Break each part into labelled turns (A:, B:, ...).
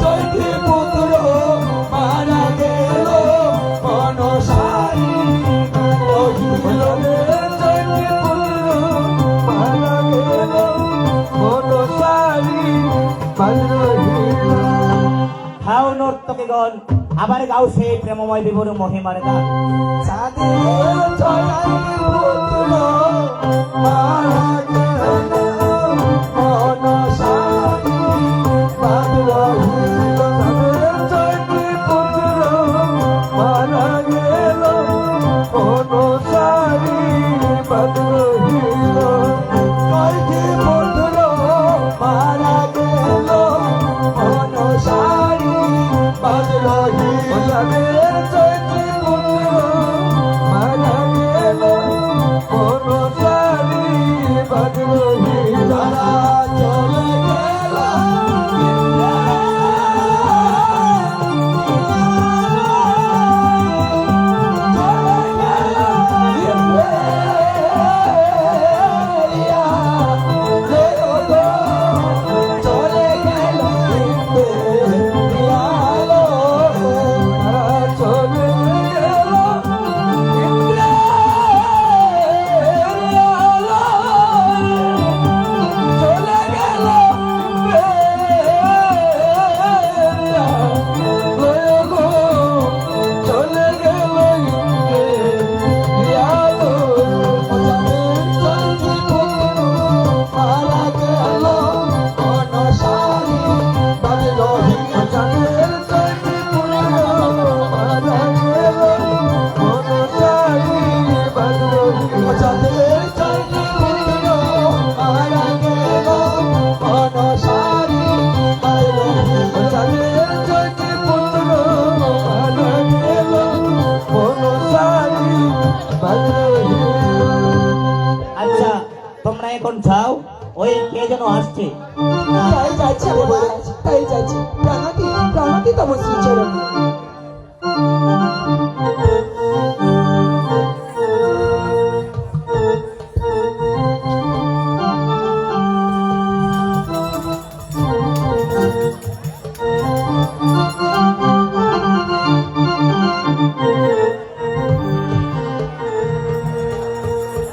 A: চৈতি পুত্র মারা গেল মনসারি রহিল চৈতি পুত্র মারা গেল মনসারি রহিল।
B: হাও নর্তকীগণ আবার গাও সেই প্রেমময় বিভোর মহিমার গান।
A: চাঁদের ছড়াই পুত্র মারা গেল মনসারি রহিল। চাঁদের ছয়টি পুত্র মারা গেল মনসারি রহিল। ছয়টি পুত্র মারা গেল মনসারি রহিল। চাঁদের ছয়টি পুত্র মারা গেল মনসারি রহিল। চলে গেল
B: আচ্ছা তোমরা এখন যাও, ওই কে যেন আসছে।
C: তাই যাচ্ছে মহারাজ, তাই যাচ্ছে। প্রণতি প্রণতি তব শ্রীচরণে।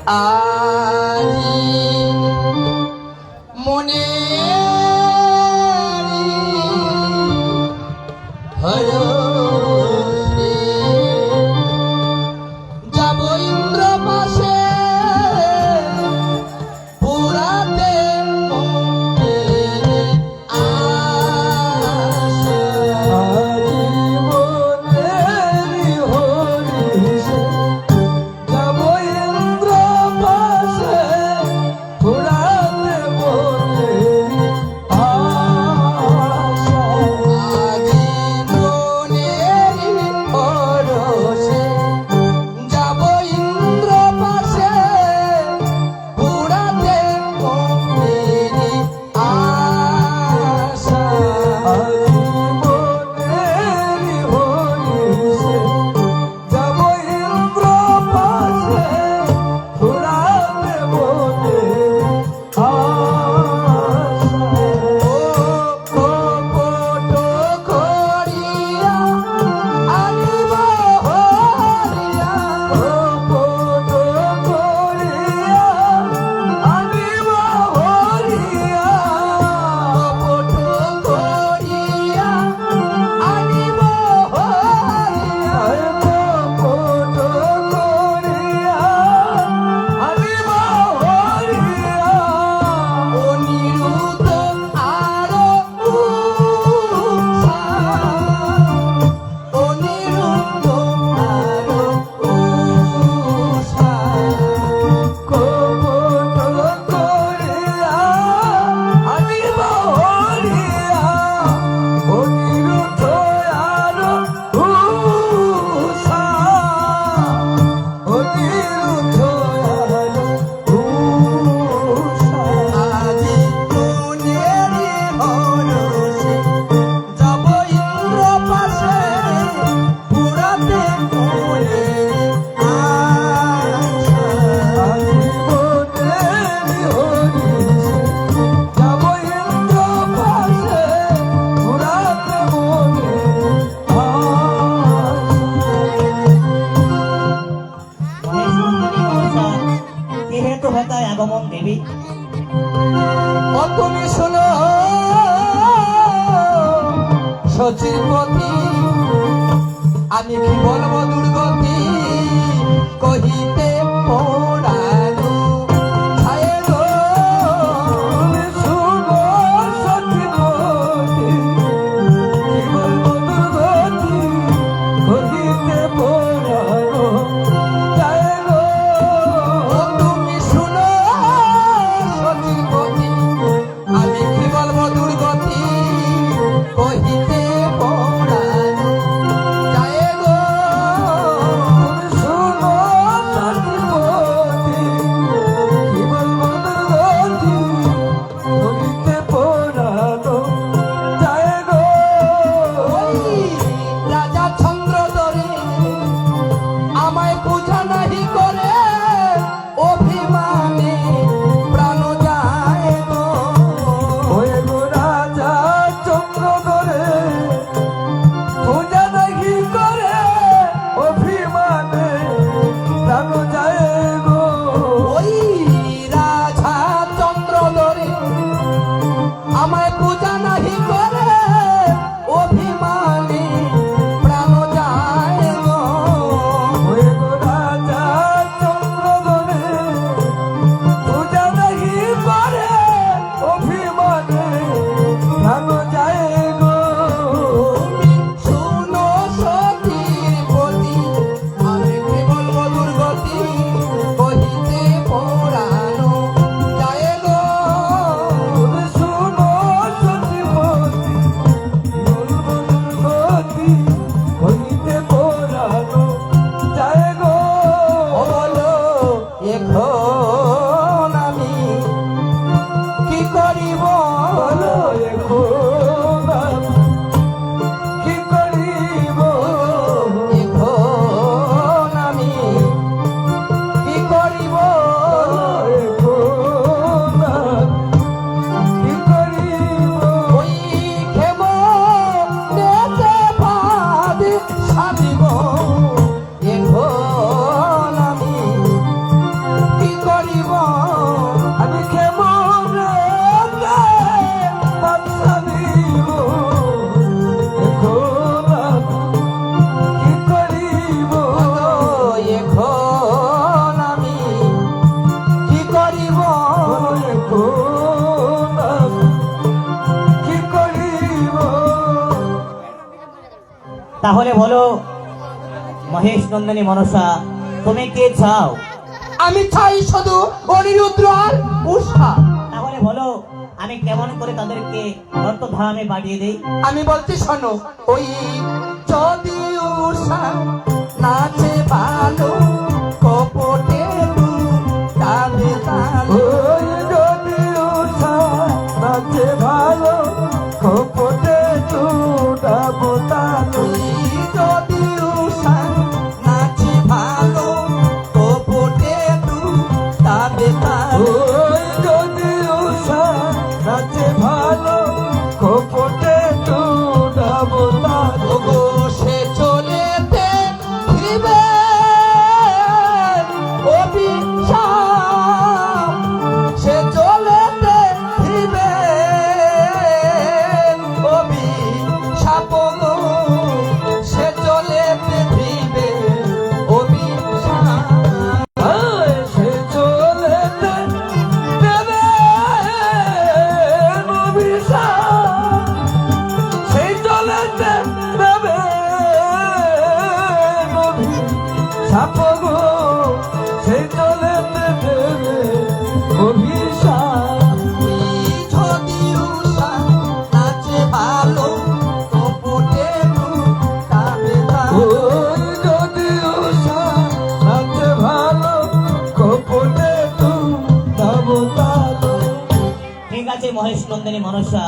A: আজি মনে যাব ইন্দ্র পাশে পুরাতে মনে করে অভিমানী প্রাণ যায় গো
C: ওই গো রাজা চন্দ্রগণে পূজা নাহি করে অভিমানে প্রাণ যায় গো
A: শুনো সতীর গতি আমি কি বলবো দুর্গতি কহিতে পড়ানো যায় গো
C: শুনো সতীপতি গতি হইতে পড়ানো যায় গো
A: বলো এখন আমি কি করিব
C: বলো এখন আমি কি করিব
A: এখন আমি কি করিব
C: এখন আমি কি করিব
A: ওই খেম দেশে ভাত সাজিব এখন আমি কি করিব
C: আমি কেমন বাচ্চা দিব এখন আমি কি করিব
A: এখন আমি কি করিব
C: এখন আমি কি করিব
B: তাহলে বলো মহেশ নন্দিনী মনসা তুমি কে চাও?
A: আমি চাই শুধু অনিরুদ্র আর উষা
B: তাহলে বলো আমি কেমন করে তাদেরকে নর্তধামে পাঠিয়ে দেই?
A: আমি বলতে শোনো ওই যদি উষা নাচে ভালো কপটে তাবে তালো
C: ওই যদি উষা নাচে ভালো কপটে চুটাবো তালো
A: ওই যদি উষা নাচে ভালো কপটে তাবে তালো
C: ওই যদি উষা নাচে ভালো কপটে চুটাবো তালো
A: ওগো সে চলেতে ফিরবে অভিশাপ সে চলেতে ফিরবে অভিশাপ গো সে চলেতে ফিরবে অভিশাপ
C: সে চলেতে দেবে অভিশাপ সেই চলেতে দেবে অভিশাপ গো সেই চলেতে দেবে অভিশাপ
A: যদি উষা নাচে ভালো কপটে তাবে তালো
C: ওই যদি উষা নাচে ভালো কপটে চুটাবো তালো
B: ঠিক আছে মহেশ নন্দিনী মনসা,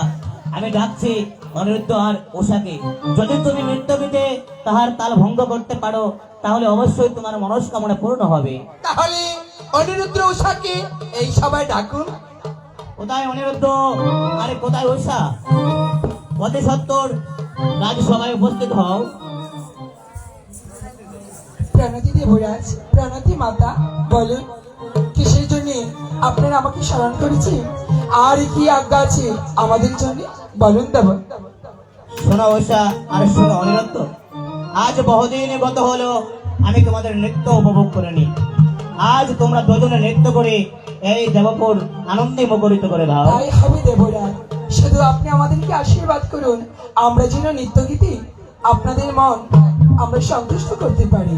B: আমি ডাকছি অনিরুদ্ধ আর উষাকে। যদি তুমি নৃত্যগীতে তাহার তাল ভঙ্গ করতে পারো তাহলে অবশ্যই তোমার মনস্কামনা পূর্ণ হবে।
A: তাহলে অনিরুদ্র উষাকে এই সবাই ডাকুন
B: কোথায় অনিরুদ্ধ আরে কোথায় উষা? অতি সত্তর রাজসভায় উপস্থিত হও।
C: প্রণতি দেবরাজ, প্রণতি মাতা, বলুন কিসের জন্য আপনারা আমাকে স্মরণ করেছেন? আর কি আজ্ঞা আছে আমাদের জন্য? বলুন দেব।
B: শোনো উষা আর শোনো অনিরুদ্ধ, আজ বহুদিন গত হলো আমি তোমাদের নৃত্য উপভোগ করিনি। আজ তোমরা দুজনে নৃত্য করে এই দেবপুর আনন্দে মুখরিত করে দাও।
C: তাই হবে দেবরাজ, শুধু আপনি আমাদেরকে আশীর্বাদ করুন, আমরা যেন নৃত্যগীতি আপনাদের মন আমরা সন্তুষ্ট করতে পারি।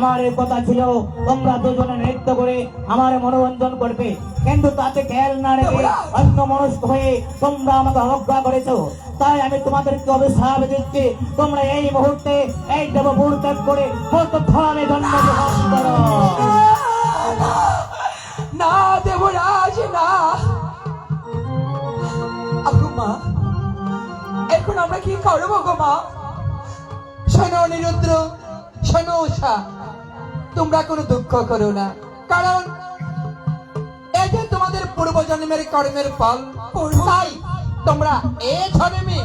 B: আমার এই কথা ছিল তোমরা দুজনে নৃত্য করে আমার মনোরঞ্জন করবে, কিন্তু তাতে খেয়াল না রেখে অন্য মনস্ক হয়ে তোমরা আমাকে অবজ্ঞা করেছো। তাই আমি তোমাদেরকে অভিশাপ দিচ্ছি, তোমরা এই মুহূর্তে এই দেবপুর ত্যাগ করে মর্তধামে জন্মগ্রহণ করো।
C: না দেবরাজ না। আগো মা, এখন আমরা কি করবো গো মা?
A: শোনো অনিরুদ্র, শোনো উষা, তোমরা কোনো দুঃখ করো না, কারণ এই যে তোমাদের পূর্বজন্মের কর্মের ফল, তাই তোমরা এ জন্মে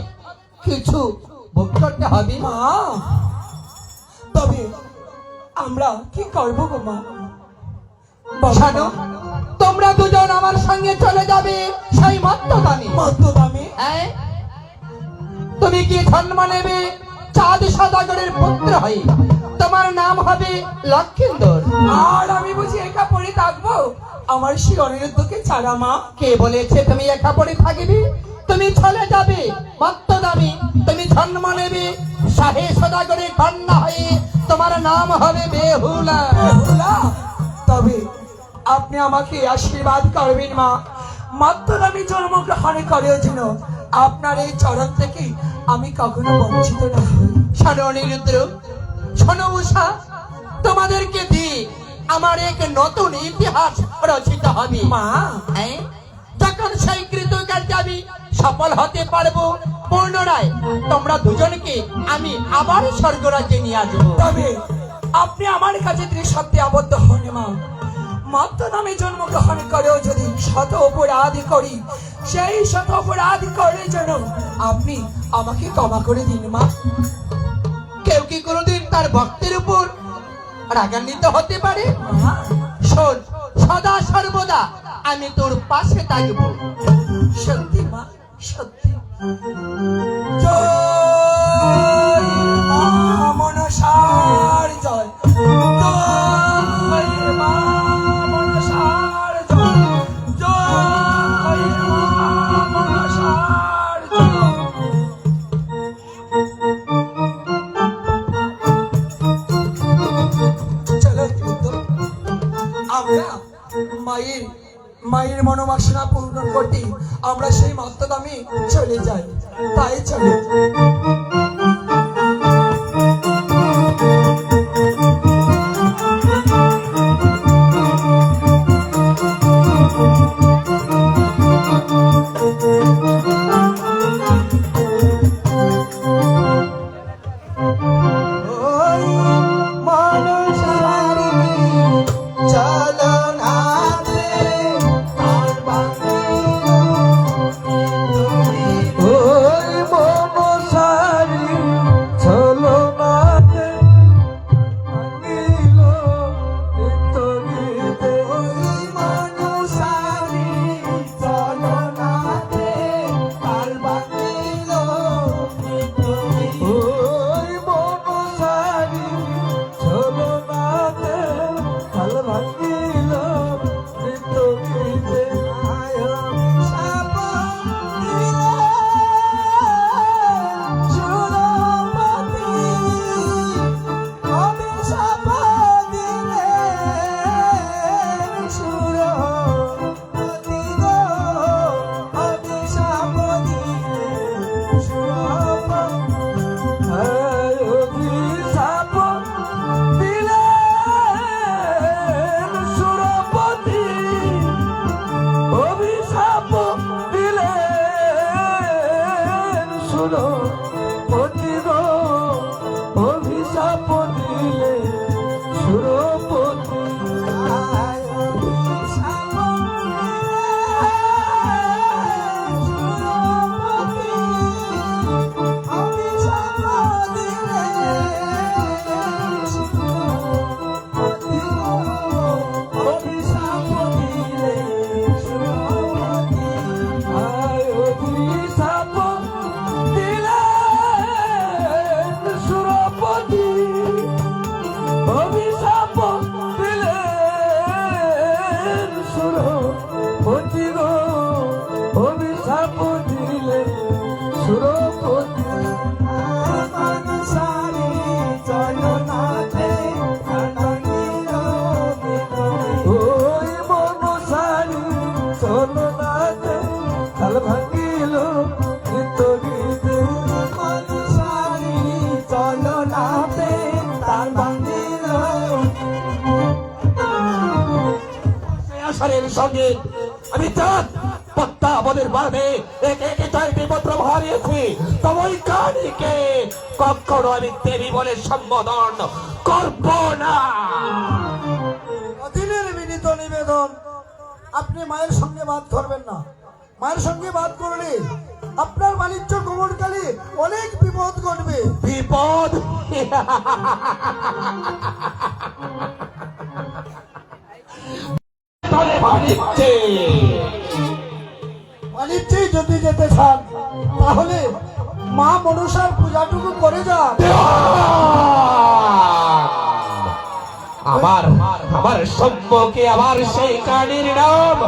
A: কিছু ভোগ করতে হবে।
C: মা, তবে আমরা কি করবো গো মা?
A: শোনো, তোমরা দুজন আমার সঙ্গে চলে যাবে সেই মত্তদানে।
C: মধ্যদামে
A: হ্যাঁ, তুমি কি জন্ম নেবে চাঁদ সদাগরের পুত্র হয়ে, তোমার নাম হবে লক্ষিন্দর।
C: আর আমি বুঝি একা পড়ে থাকবো আমার সেই অনিরুদ্ধকে ছাড়া? মা,
A: কে বলেছে তুমি একা পড়ে থাকিবে? তুমি চলে যাবে মত্তদামে, তুমি জন্ম নেবে শাহে সদাগরের কন্যা হয়ে, তোমার নাম হবে বেহুলা।
C: বেহুলা? তবে আপনি আমাকে আশীর্বাদ করবেন মা, মধ্যদামে জন্মগ্রহণ করার জন্য আপনার এই চরণ থেকে আমি কখনো বঞ্চিত না হই।
A: শোনো অনিরুদ্র, শোনো উষা, তোমাদেরকে দিয়ে আমার এক নতুন ইতিহাস রচিত হবে।
C: মা,
A: হ্যাঁ, যখন সেই কৃতকার্যে আমি সফল হতে পারবো, পুনরায় তোমরা দুজনকে আমি আবার স্বর্গরাজ্যে নিয়ে আসবো।
C: তবে আপনি আমার কাছে ত্রিসত্যে আবদ্ধ হন মা। মধ্যদামে জন্মগ্রহণ করেও যদি শত অপরাধ করি, সেই শত অপরাধ করার জন্য আপনি আমাকে ক্ষমা করে দিন মা।
A: কেউ কি কোনোদিন তার ভক্তের উপর রাগান্বিত হতে পারে?
C: মা,
A: শোন, সদা সর্বদা আমি তোর পাশে থাকবো।
C: সত্যি মা, সত্যি। জয় মা মনসার জয়, জয় মা মনসার জয়, জয় মা মনসার জয়। চলো কিন্তু আমরা মায়ের মনোবাসনা পূর্ণ করতে আমরা সেই মত্তদামে চলে যাই। তাই চলে সুরপতি
D: সঙ্গে আমি চাঁদ পদ্মাবনের বাদে একে একে জয় বিপত্রম হারিয়েছি, তবে ওই কালীকে কখনো আমি দেবী বলে সম্বোধন করব না।
E: অধীনের বিনীত নিবেদন, আপনি মায়ের সঙ্গে বাদ করবেন না। মায়ের সঙ্গে বাদ করলে আপনার বাণিজ্য গোবরকালে অনেক বিপদ ঘটবে।
D: বিপদ? তবে বাণিজ্যে
E: বাণিজ্যেই যদি যেতে চান তাহলে মা মনসার পূজাটুকু করে যান।
D: আমার আমার সম্মুখে আবার সেই কালীর নাম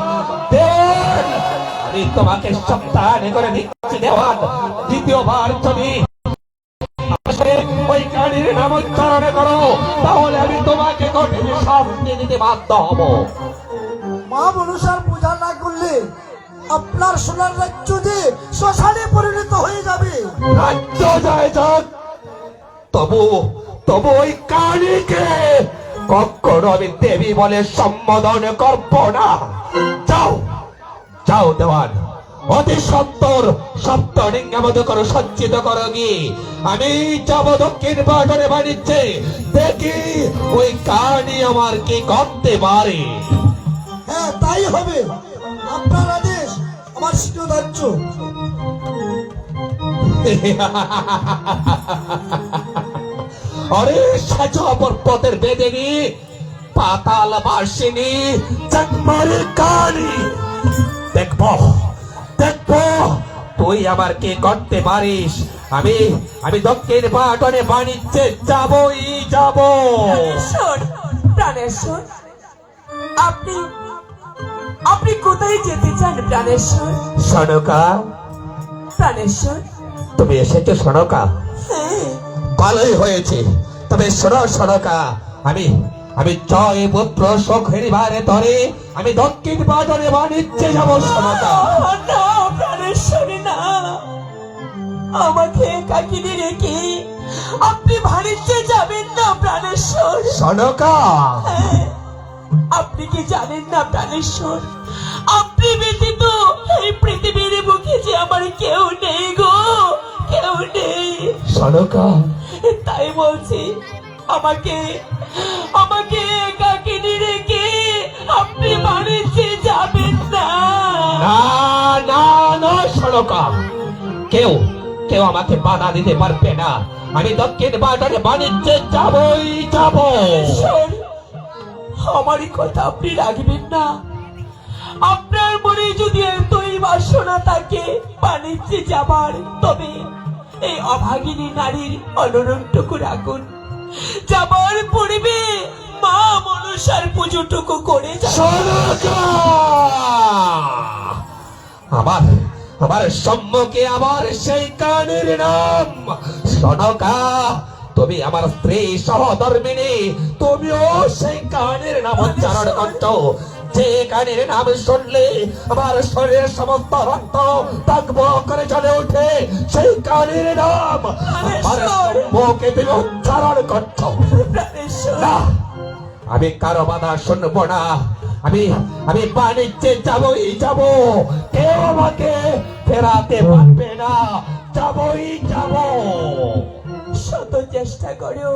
D: দেওয়ান। আমি তোমাকে সাবধানে করে দিচ্ছি দেওয়ান, দ্বিতীয়বার যদি ওই কালীর নাম উচ্চারণ করো তাহলে আমি তোমাকে কঠিন শাস্তি দিতে বাধ্য হব।
E: মা মনসার পূজা না করলে আপনার সোনার রাজ্য যে শ্মশানে পরিণত হয়ে যাবে।
D: রাজ্য যায় যাক, তবু তবু ওই কালীকে কখনো আমি দেবী বলে সম্বোধন করব না। যাও যাও দেওয়ান, অতি সত্তর সপ্তলিঙ্গের মতো করো, সজ্জিত করো গিয়ে আমি যাব দক্ষিণ পাটনে বাণিজ্যে, দেখি ওই কালী আমার কি করতে পারে।
E: হ্যাঁ তাই হবে, আপনার আদেশ আমার শিরোধার্য।
D: अरे सजो पर्वतेर बेदेनी पाताल बासिनी जगमारे काली देखबो देखबो তুই আমার কি করতে পারিস। আমি আমি দক্ষিণ পাটনে বাণিজ্যে যাবই যাব।
C: প্রাণেশ্বর, প্রাণেশ্বর, আপনি আপনি কোথায় যেতে চান প্রাণেশ্বর?
D: সনকা,
C: প্রাণেশ্বর,
D: তুমি এসেছো সনকা?
C: হ্যাঁ,
D: ভালোই হয়েছে। তবে শোনো সনকা, আমি আমি জয় পুত্র সখের বারে ধরে আমি দক্ষিণ পাটনে বাণিজ্যে যাব সনকা।
C: না প্রাণেশ্বর, না, আমাকে একাকিনী রেখে আপনি বাণিজ্যে যাবেন না প্রাণেশ্বর।
D: সনকা,
C: হ্যাঁ, আপনি কি জানেন না প্রাণেশ্বর, আপনি ব্যতীত এই পৃথিবীর বুকে যে আমার কেউ নেই গো, কেউ নেই।
D: সনকা,
C: তাই বলছি, আমাকে আমাকে একাকিনী রেখে আপনি বাণিজ্যে যাবেন না।
D: না না না সনকা, কেউ কেউ আমাকে বাধা দিতে পারবে না। আমি দক্ষিণ পাটনে বাণিজ্যে যাবই যাব।
C: ঈশ্বর, আমারই কথা আপনি রাখবেন না। আপনার মনে যদি এতই বাসনা থাকে বাণিজ্যে যাবার, তবে এই অভাগিনী নারীর অনুরোধটুকু রাখুন। যাবার পূর্বে মা মনসার পুজোটুকু করে যান।
D: সনকা, আমার আমার সম্মুখে আবার সেই কানের নাম সনকা। তুমি আমার স্ত্রী সহধর্মিনী, তুমিও সেই কানের নাম উচ্চারণ করছো, যে কানের নাম শুনলে আমার শরীরের সমস্ত রক্ত তাকব করে চলে ওঠে। সেই কানের নাম আমার সম্মুখে তুমি উচ্চারণ করছো।
C: প্রাণেশ্বর,
D: না, আমি কারো বাধা শুনবো না। আমি আমি বাণিজ্যে যাবই যাব, কেউ আমাকে ফেরাতে পারবে না। যাবই যাব।
C: শত চেষ্টা করেও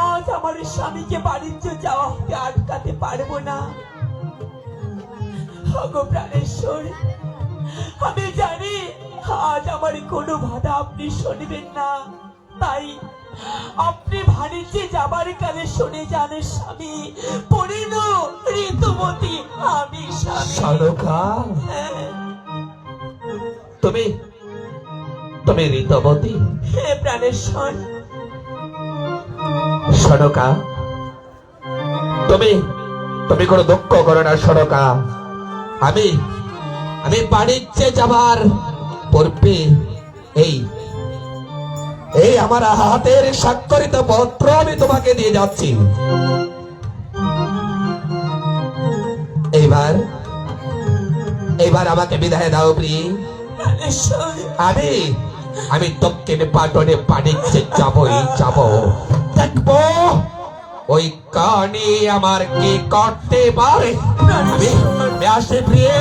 C: আজ আমার স্বামীকে বাণিজ্য যাওয়া হতে আটকাতে পারবো না। ওগো প্রাণেশ্বর, আমি জানি আজ আমার কোনো বাধা আপনি শুনবেন না, তাই আপনি বাণিজ্যে যাবার কালে শুনে যান স্বামী পরিণ ঋতুমতী আমি স্বামী।
D: সনকা,
C: হ্যাঁ,
D: তুমি তুমি ঋতবতী?
C: হে প্রাণেশ্বর,
D: সনকা, তুমি তুমি কোনো দুঃখ করো না সনকা। আমি আমি বাণিজ্যে যাবার পূর্বে এই এই আমার হাতের স্বাক্ষরিত পত্র আমি তোমাকে দিয়ে যাচ্ছি। এইবার এইবার আমাকে বিদায় দাও প্রিয়।
C: প্রাণেশ্বর,
D: আমি আমি দক্ষিণ পাটনে বাণিজ্যে যাবই যাব। দেখবো ওই কানি আমার কি করতে পারে? আমি আসে প্রিয়ে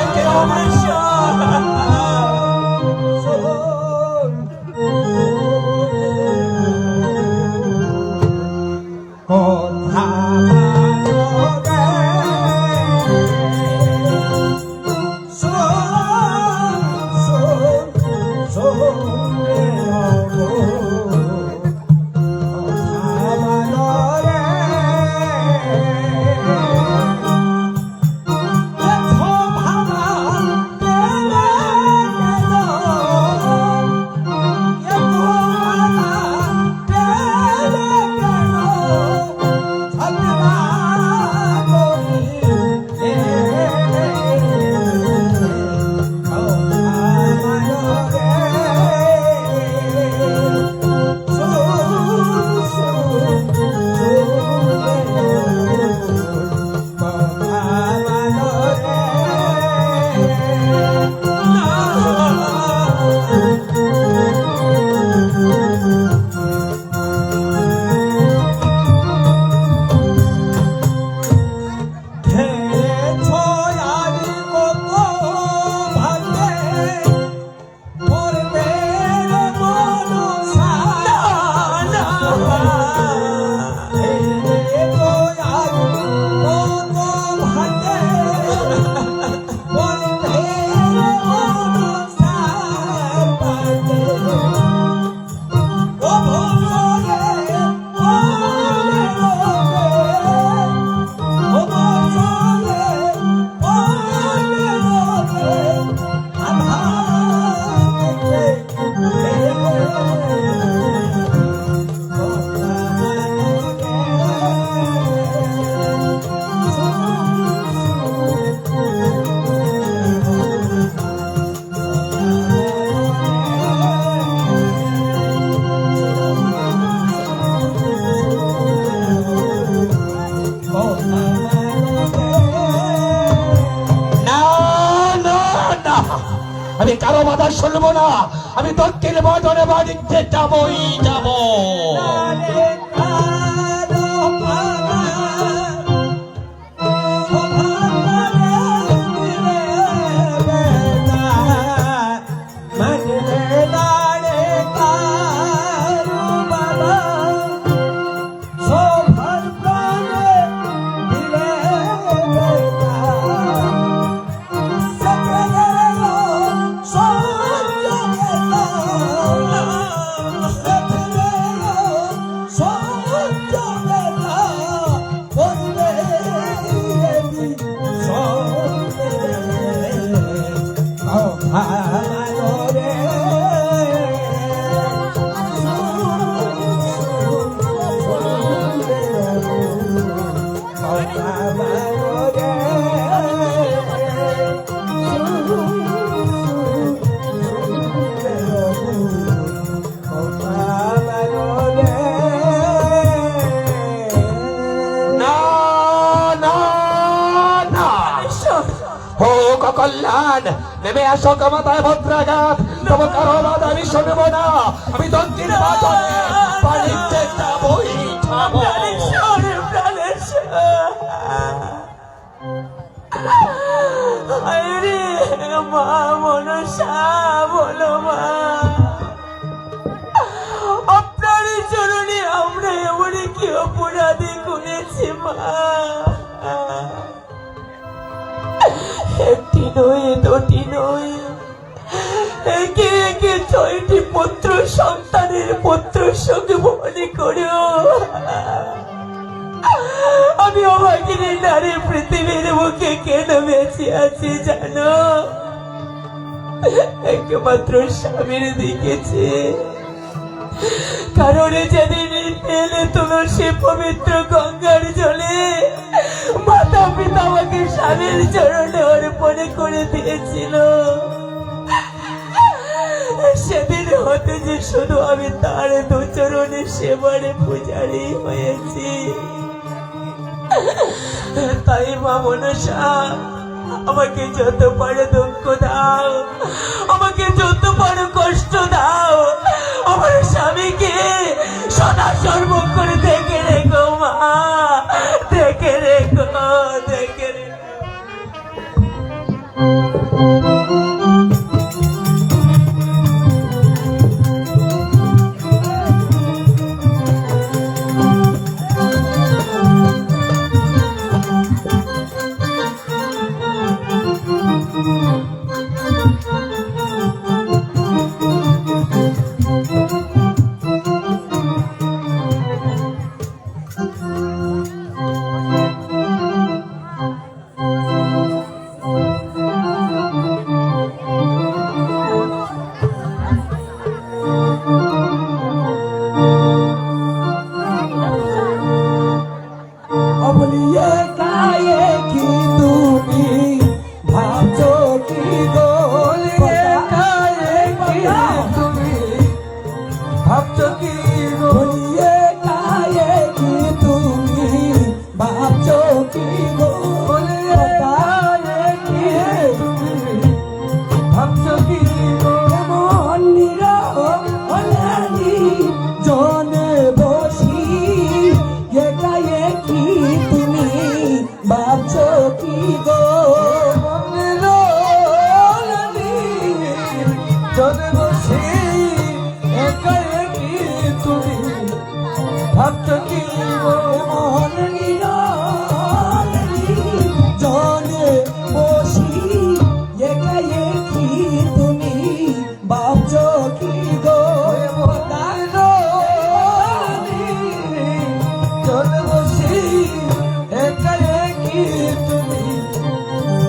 D: আমি কারো বাধা শুনবো না। আমি দক্ষিণ বদনে বাড়িতে যাবই যাব। কল্যাণ নেমে আসো ক্ষমতায় ভদ্রাঘাত, তবু কারো বাধা আমি শুনবো না। আমি দক্ষিণ বাদনে বাড়িতে যাবই যাব।
C: মা মনসা বলো মা, আপনার চরণে আমরা এমন কি অপরাধী করেছি মা? একটি নয় দুটি নয়, একে একে 6টি পুত্র সন্তানের পুত্র সঙ্গে মনে করেও আমি অভাগিনী নারী পৃথিবীর মুখে কেন বেঁচে আছি জানো? একমাত্র স্বামীর দিকেছে। কারণ যেদিন এলে তুলসী পবিত্র গঙ্গার জলে মাতা পিতা আমাকে স্বামীর চরণে অর্পণ করে দিয়েছিল, সেদিন হতে যে শুধু আমি তার দুচরণে সেবারে পূজারি হয়েছি। তাই মা মনসা আমাকে যত পারো দুঃখ দাও, আমাকে যত পারো কষ্ট দাও, আমার স্বামীকে সদা সর্বক্ষণ দেখে রেখো মা। অবলিয়ে গায়ে কি তুমি ভাবছো কি গো গায়ে কি তুমি ভাবছো কি গো বলিয়ে গায়ে কি তুমি ভাবছো কি গো গায়ে কি তুমি ভাবছো কি গো মন নিরহ অনানি জনে বসি এ গায়ে কি তুমি ভাবছো কি গো জনে বসি এ গায়ে কি তুমি ভাবছো কি গো মন নিরনি জনে বসি এ গায়ে কি তুমি ভাবছো কি গো জনে বসি এ গায়ে কি তুমি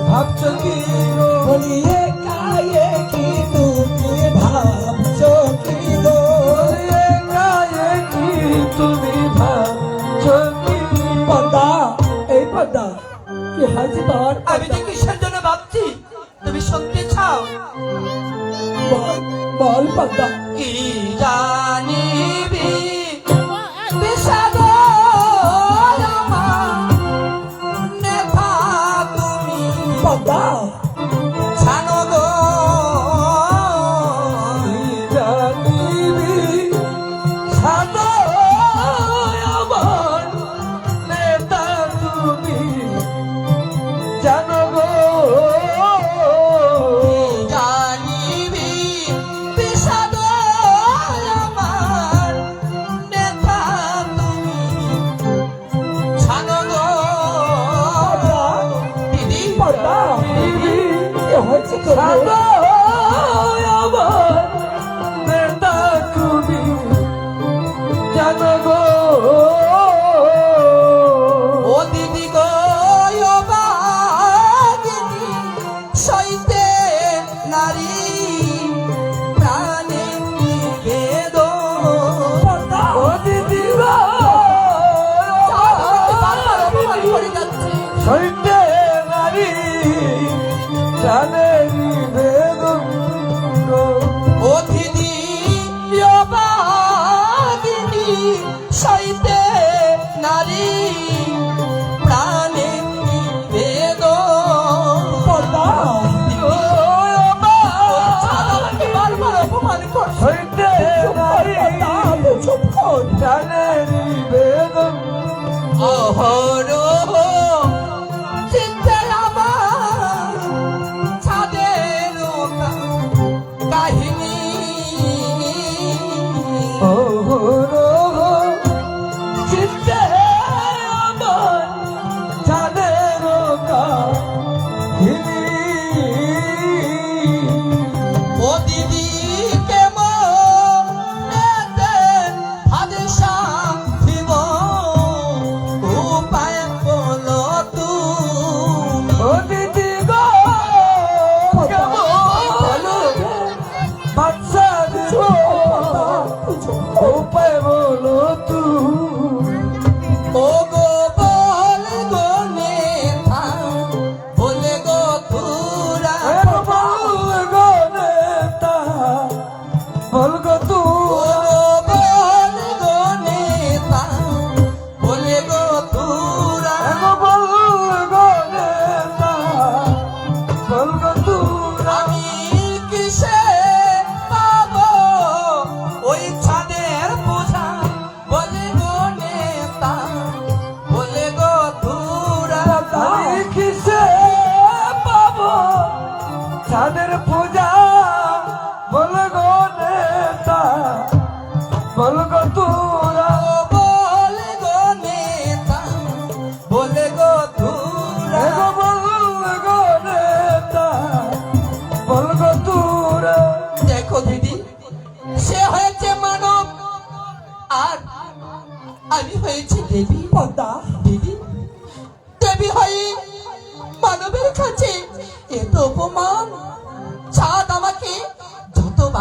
C: ভাবছো কি গো বলিয়ে গায়ে কি তুমি ভাবছো কি গো গায়ে কি তুমি ভাবছো কি পদ্মা এই পদ্মা কি হাজি তোর
A: আমি যে কিসের জন্য ভাবছি তুমি শুনতে চাও?
C: বল বল পদ্মা
A: কি জানিবি বিষাদ আমার নেতা তুমি
C: পদ্মা
A: জানো গো
C: জানিবি সাদা আমার নেতা তুমি জানো গো
A: জানিবি বিষাদ আমার নেতা তুমি জানো গো দিদি
C: পদ্মা কি হয়েছে তোর আমার নেতা তুমি জানো গো
A: ও দিদি গো ও বাগিনী সইতে নারী প্রাণে নিবেদন।
C: ও দিদি
A: বারবার অপমান করে যাচ্ছে।
C: সইতে নারী জানে নিবেদন গো।
A: ও দিদি ও বাগিনী সইতে নারী প্রাণে নিবেদন।
C: পদ্মা
A: আমাকে বারবার অপমান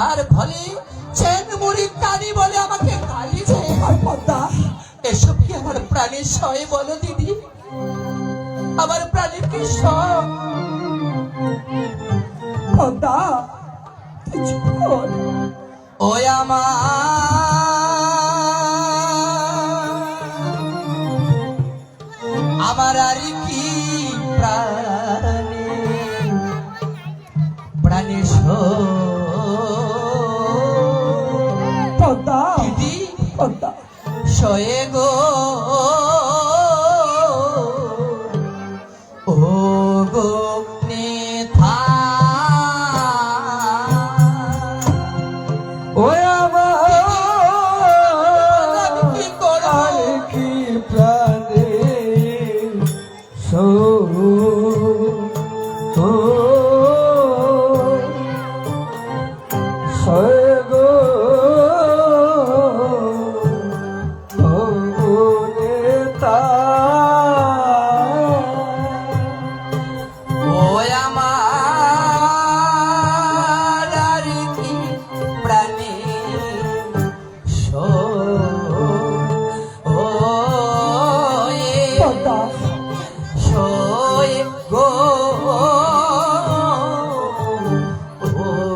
A: তার ফলে চেন মুড়ি কানি বলে আমাকে গালিছে।
C: আর পদ্মা,
A: এসব কি আমার প্রাণের সয় বলো দিদি? আমার প্রাণের কি সয়?
C: পদ্মা, তুই চুপ কর।
A: ওই আমার আর কি প্রাণে প্রাণে
C: পদ্মা,
A: দিদি
C: পদ্মা,
A: শয়ে গো ও গো নেথা
E: ওই আমার
A: আমি কি করব?
E: কি প্রাণে সয়গো নেতা
A: ওই আমার আর কি প্রাণে
C: পদ্মা,
A: শোয়ে গো ও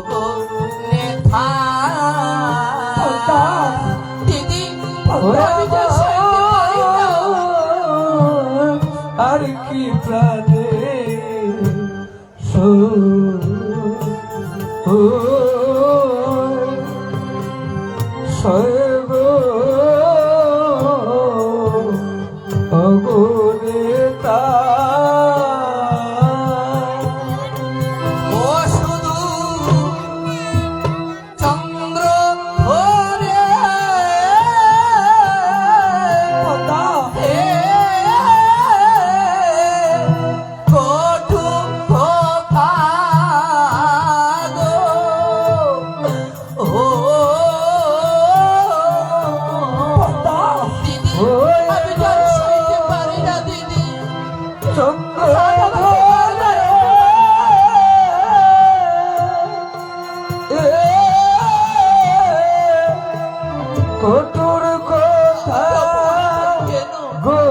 A: গো নেথা
C: পদ্মা,
A: দিদি
C: পদ্মা,
A: আমি যে সইতে পারি না।
E: আর কি প্রাণে সয়গো অগনেতা
A: ও শুধু চন্দ্র ওরে
C: পদ্মা,
A: হে কটু কথা গো ও
C: পদ্মা,
A: দিদি আমি তো আর সইতে পারি না দিদি।
E: কঠোর কথা
A: কেন
E: গো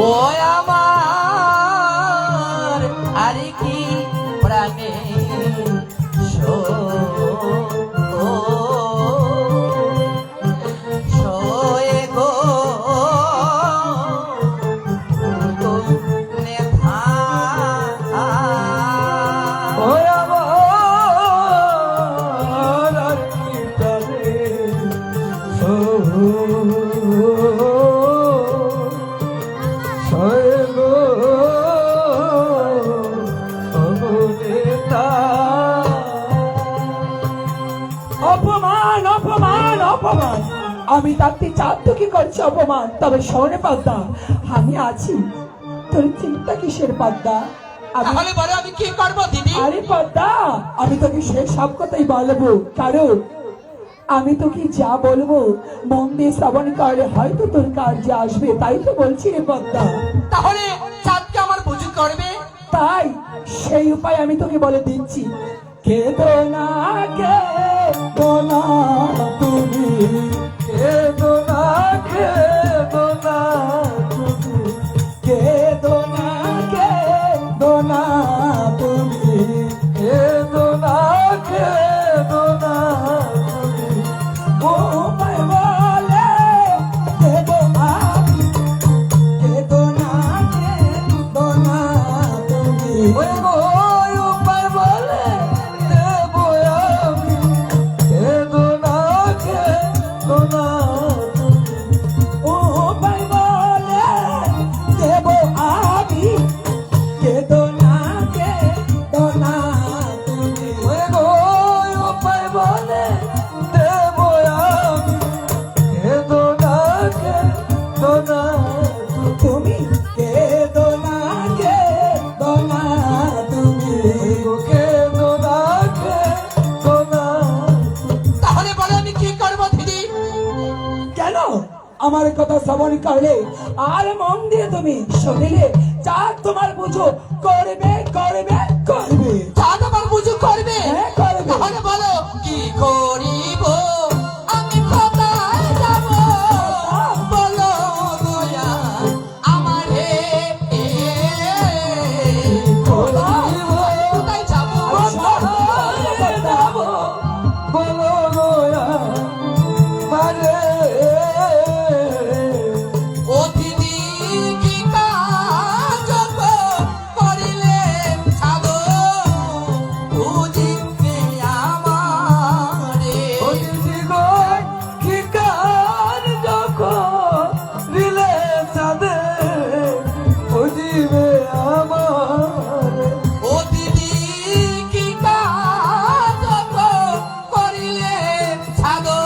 A: ও আমার আর কি প্রাণে শোয়ে গো নেথা
E: ওই আমার আর কি প্রাণে সয়গো অবনেতা
C: অপমান, অপমান, অপমান। আমি তাকে চাঁদ কি করছি অপমান? তবে শোনে পদ্মা, আমি আছি, তোর চিন্তা কিসের পদ্মা? আমি
A: তাহলে বলো আমি কি করবো দিদি?
C: আরে পদ্মা, আমি তোকে সে সব কথাই বলবো, কারণ আমি তোকে যা বলবো মন দিয়ে শ্রবণ করলে হয়তো তোর কার্যে আসবে, তাই তো বলছি রে পদ্মা।
A: তাহলে চাঁদকে আমার পুজো করবে?
C: তাই সেই উপায় আমি তোকে বলে দিচ্ছি। কেদো না তুমি,
E: কেদো না তুমি
C: কেদো না তুমি,
E: কেদো না তুমি
C: উপায় বলে দেবো আমি। কেদো না তুমি,
E: ওই গো উপায় বলে দেব আমি কেদো না তুমি
C: উপায় বলে দেবো আমি। কেদো না তুমি,
E: ওই গো উপায় বলে দেব আমি কেদো না
C: তুমি কেদো না আমার কথা শ্রবণ করলে আর মন দিয়ে তুমি শুনিলে যা তোমার বুঝো করবে করবে করবে
A: চাঁদ আমার বুঝু করবে
C: হ্যাঁ, করবে।
A: তাহলে বলো কি করিব আমি কোথায় যাব বলো দয়া আমারে কোথায় যাব
C: বলো দয়া মানে
A: ও দিদি কি কাজ করিলে ছাড়ো বুঝিবে আমারে
C: কি কার যখন দিলে সাদে বুঝিবে আমার
A: ও দিদি কি কাজ করিলে ছাড়ো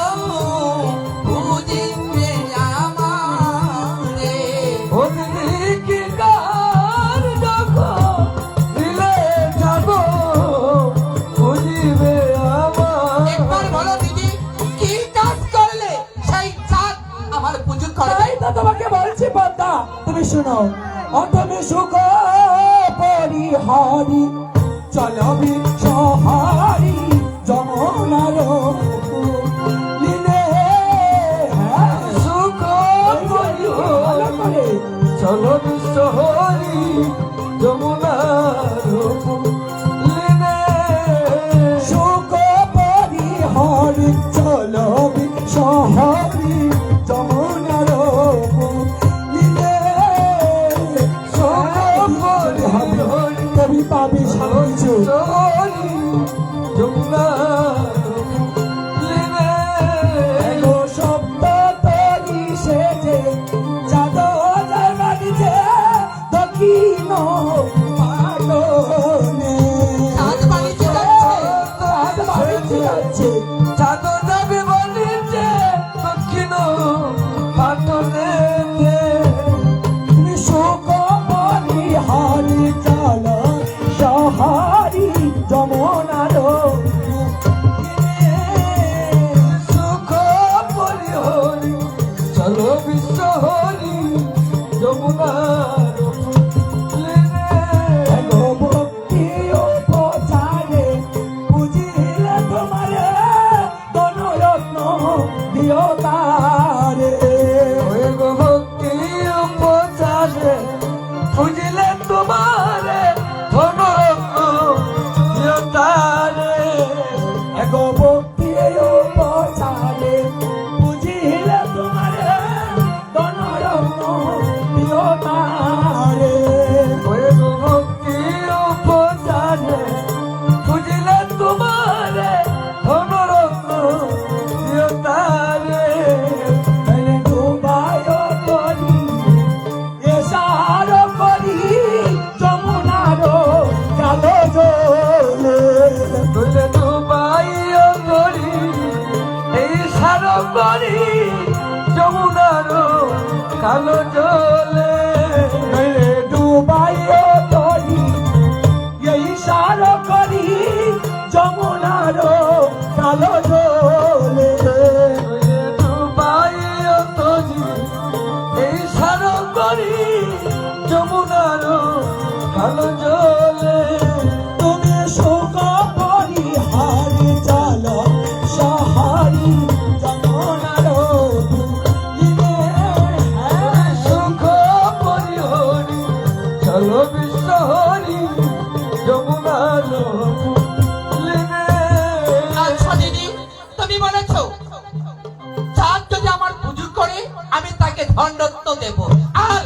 A: বুঝিবে আমারে
C: ওদিকে কি কার যখন দিলে যাব বুঝিবে আমার
A: একবার বলো দিদি কি কাজ করলে সেই চাঁদ আমার পুজো করবে
C: তাই তো তোমাকে বলছি পদ্মা তুমি শুনো অতমে সুখ পরিহারি চলবি সহারি যমুনার লীলে সুখ পরিহারি চলবি সহারি যমুনার লীলে সুখ পরিহারি চলবি সহারি যমুনার লীলে কবি পাবি সবকিছু এগো শব্দ তরি সেজে চাদর বাড়িছে দক্ষিণ পাটনে
A: চাঁদ বাড়িতে যাচ্ছে
C: চাঁদ বাড়িতে যাচ্ছে চাদর যাবে বাড়িছে দক্ষিণ পাটনে সুখ পরিহারি চল সহারি যমুনার সুখ পরিহারি চল বিশ্বহরি যমুনার ভক্তি উপচারে বুঝিলে তোমারে ধনরত্ন দিও তারে ভক্তি উপচারে বুঝিলে তোমারে ধনরত্ন দিও তারে এগো ভক্তি উপচারে বুঝিলে তোমারে ধনরত্ন দিও তারে ভক্তি উপচারে বুঝিলে তোমারে ধনরত্ন দিও তারে ডুবায় করি এসার করি যমুনার কালো জলে ডুবাই করি এই সার করি যমুনার কালো জলে ডুবাই করি এই সার করি যমুনার কালো জলে ডুবাই করি এই সার করি যমুনার কালো জলে তুমি সুখ পরিহারি চল সহারি যমুনার লীলে সুখ পরিহারি চল বিশ্বহরি যমুনার লীলে
A: আচ্ছা দিদি তুমি বলেছো চাঁদ যদি আমার পুজো করে আমি তাকে ধনরত্ন দেব আর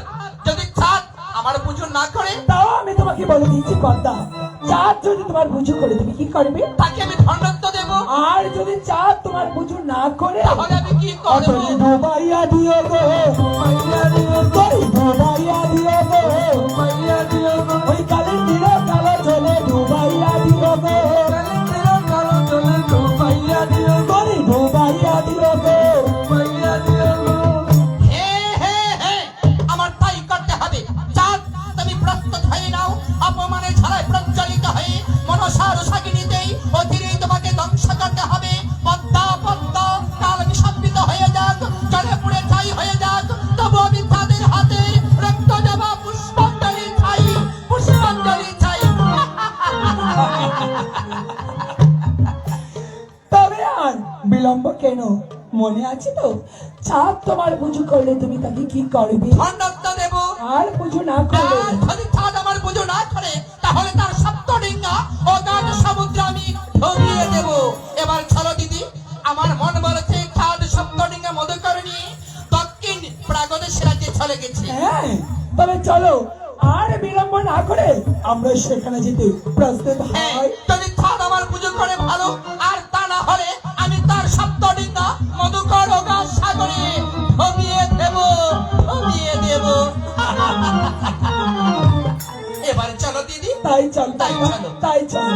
A: যদি চাঁদ আমার পুজো না করে
C: তাও আমি তোমাকে বলে দিচ্ছি পদ্মা চাঁদ যদি তোমার পুজো করে তুমি কি করবে
A: তাকে আমি ধনরত্ন দেব
C: আর যদি চাঁদ তোমার পুজো না করে
A: তাহলে আমি কি করব
C: তুমি ডুবাইয়া দিও গো তুমি ডুবাইয়া দিও গো ওই কালের দিল কালো চলে ডুবাইয়া দিও গো তুমি ডুবাইয়া দিও গো
A: হে হে হে আমার তাই করতে হবে চাঁদ তুমি প্রস্তুত হয়ে নাও অপমানের ঝাড়ায় প্রজ্বলিত হয়ে মনসার সাগিনীতেই অচিরেই তোমাকে ধ্বংস করতে হবে পদ্মা পদ্মা কাল নিঃশব্দিত হয়ে যাক জলে পুড়ে ছাই হয়ে যাক
C: বিলম্ব কেন মনে আছে তো? চাঁদ তোমার পুজো করলে তুমি তাকে কি করবে?
A: খণ্ডত্তা দেব।
C: আর পুজো না করলে
A: আর যদি চাঁদ আমার পুজো না করে তাহলে তার সপ্তডিঙ্গা ও গান সমুদ্রে আমি ঢুকিয়ে দেব। এবার চলো দিদি, আমার মন বলেছে চাঁদ সপ্তডিঙ্গা মধুকরণী দক্ষিণ প্রাগদেশ রাজ্যে চলে গেছে।
C: হ্যাঁ, তবে চলো আর বিলম্ব না করে আমরা সেখানে যেতে প্রস্তুত
A: হ্যাঁ,
C: হই।
A: যদি চাঁদ আমার পুজো করে ভালো, আর তা না হলে আমি তার সপ্তডিঙ্গা মধুকর ও গান সাগরে ঢুকিয়ে দেব, ঢুকিয়ে দেব। এবার চলো দিদি।
C: তাই চল,
A: তাই চলো।
C: তাই চল।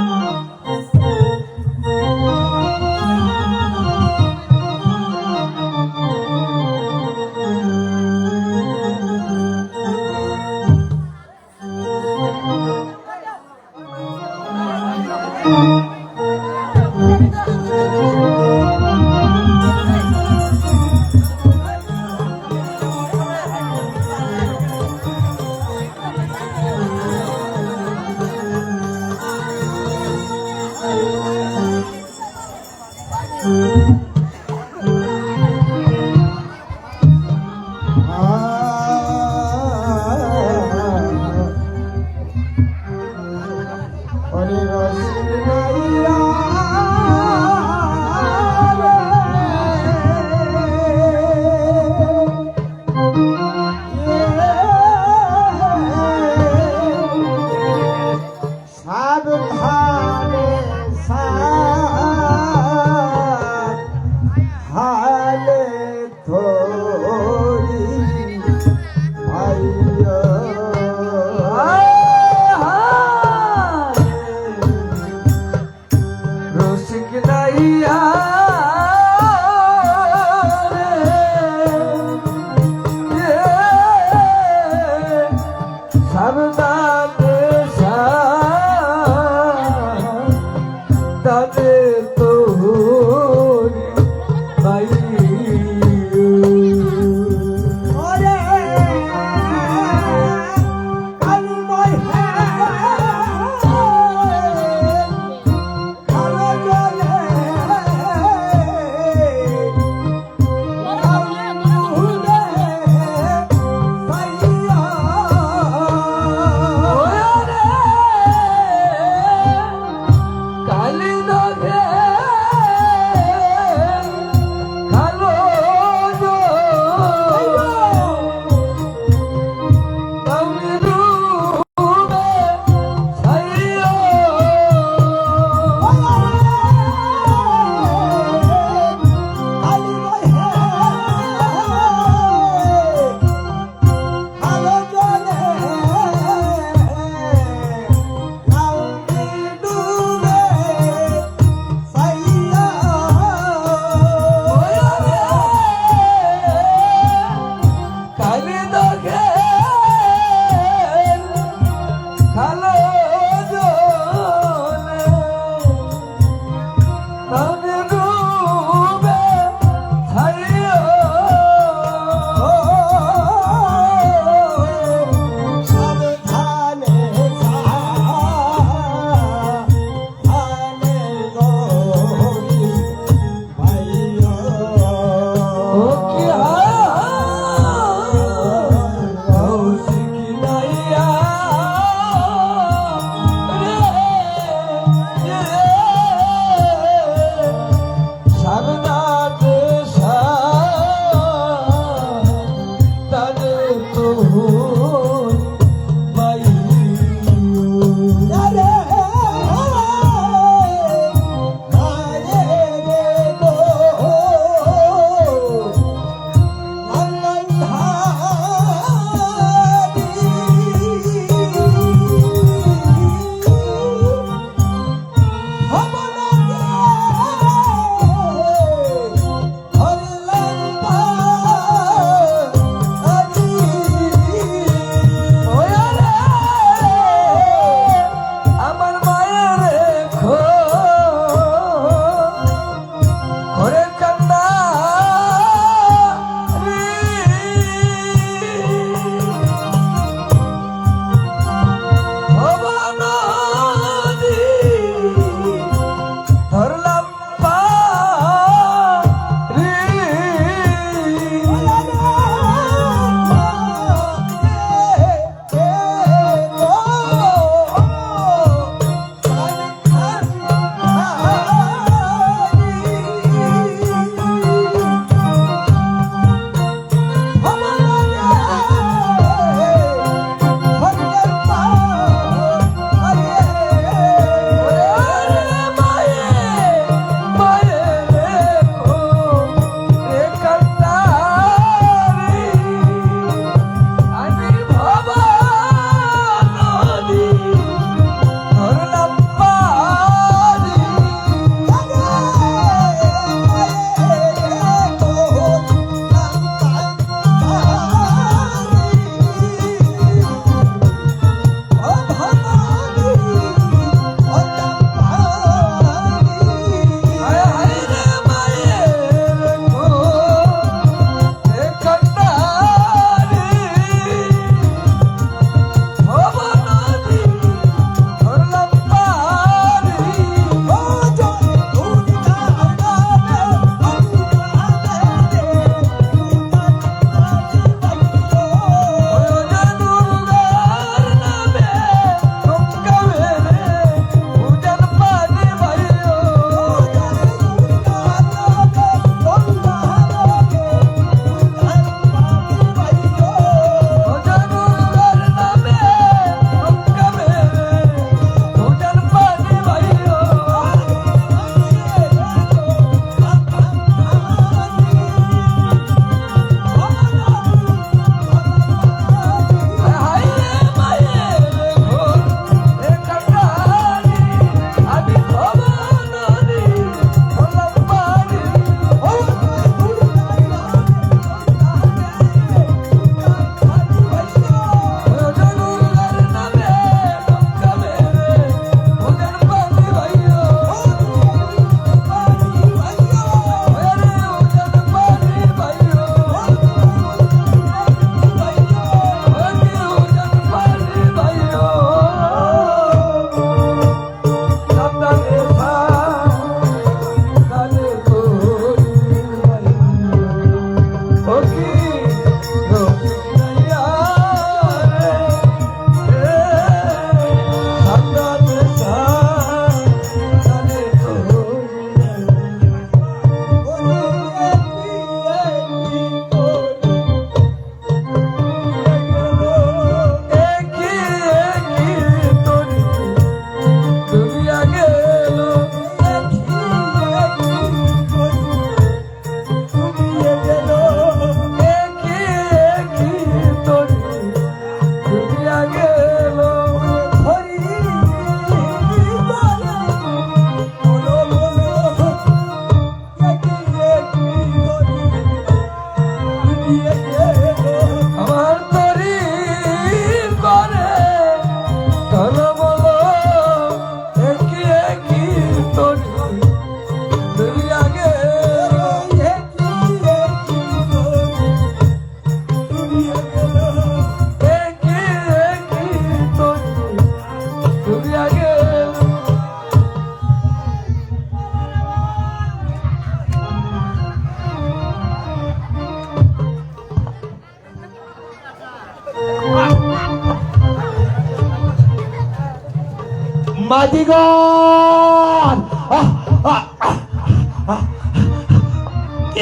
D: মাঝিগণ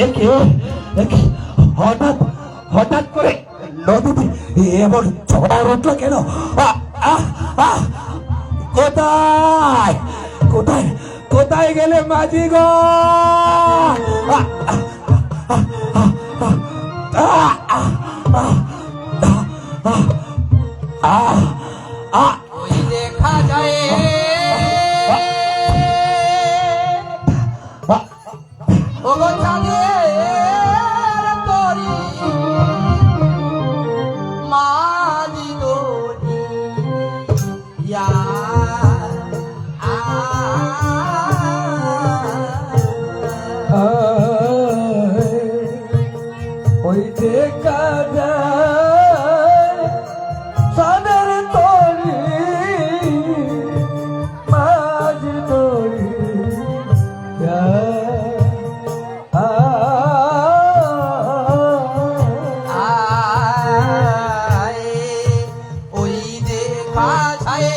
D: একে একে হঠাৎ হঠাৎ করে নদীতে এমন ঝড় উঠলো কেন? কোথায় কোথায় কোথায় গেলে মাঝিগণ?
A: ওই দেখা যায় ওগো চাঁদের তরি মাঝি দড়ি ইয়া
E: ওই দেখা যায় সাদের তরি মাঝ তরি
A: ওই দেখা যায়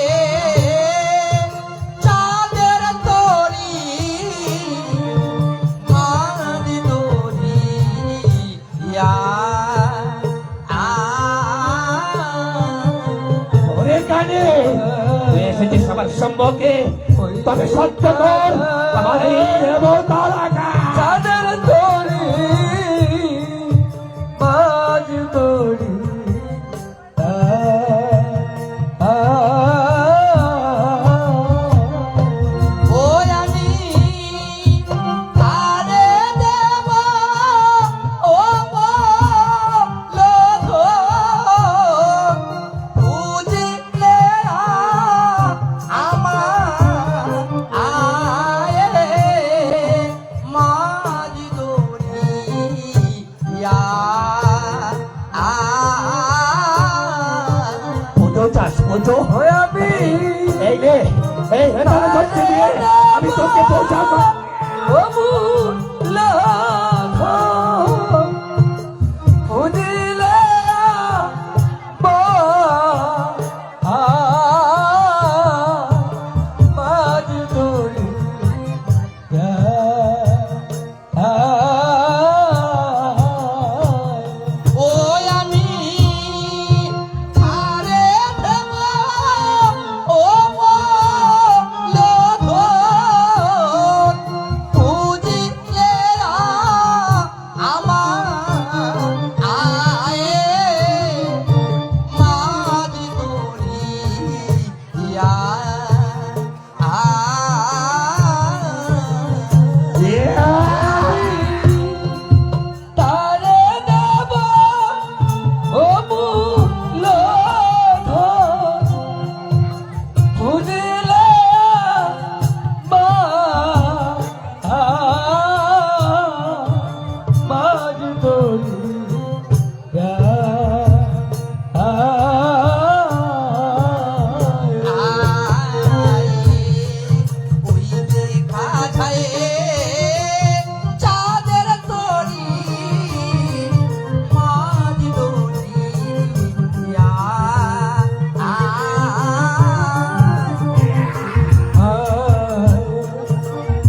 A: চাঁদের তরি মাঝি দড়ি ইয়া
D: ওরে কানে তুই এসেছিস আমার সম্মুখে, তবে সত্য কর আমার এই দেবতার আঘাত।
E: চাঁদের তরি মাঝ তরি
A: ওই আমি তারে দেব ও লোক বুঝলে আমার আয়ে মাঝি দড়ি ইয়া
D: পুজো চাস পুজো
E: ওই আমি
D: এই রে এই রে তারা ধরতে দিয়ে আমি তোকে পৌঁছাবো।
A: ওই আমি আরে দেব ও লোক বুঝলে আমার আয়ে মাঝি দড়ি ইয়া তারে দেব ও লোক বুঝলে
E: মাঝ তরি
A: ওই দেখা যায় চাঁদের তরি মাঝি দড়ি ইয়া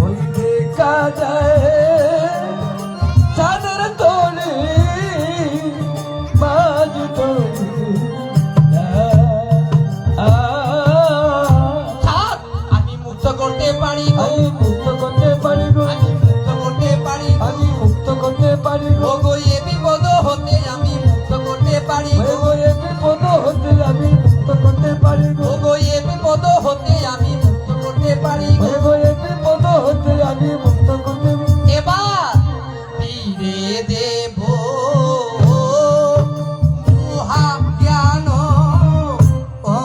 E: ওই দেখা যায় চাঁদের তরি মাঝ তরি
A: চাঁদ আমি মুক্ত করতে পারি গো,
E: আমি মুক্ত করতে পারি গো,
A: আমি মুক্ত করতে পারি গো।
E: আমি মুক্ত করতে পারি গো,
A: ওগো এ বিপদ হতে আমি মুক্ত করতে পারি গো,
E: ওগো এ বিপদ হতে আমি মুক্ত করতে পারি গো,
A: ওগো এ বিপদ হতে আমি মুক্ত করতে পারি গো।
E: ওগো এ বিপদ হতে আমি মুক্ত করতে
A: এবার ফিরে দেব মহা জ্ঞান ও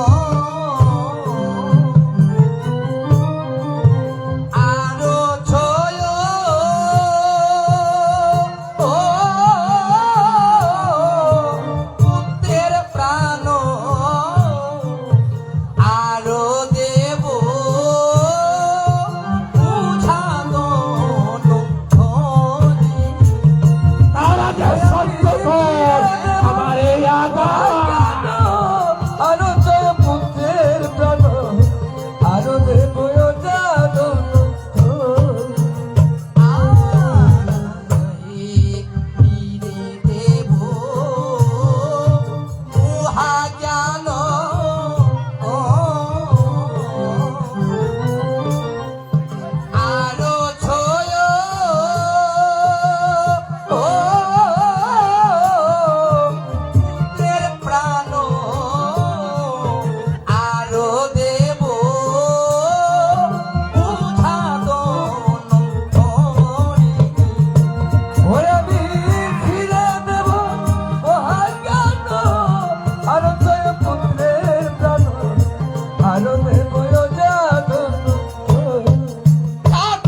A: থাক,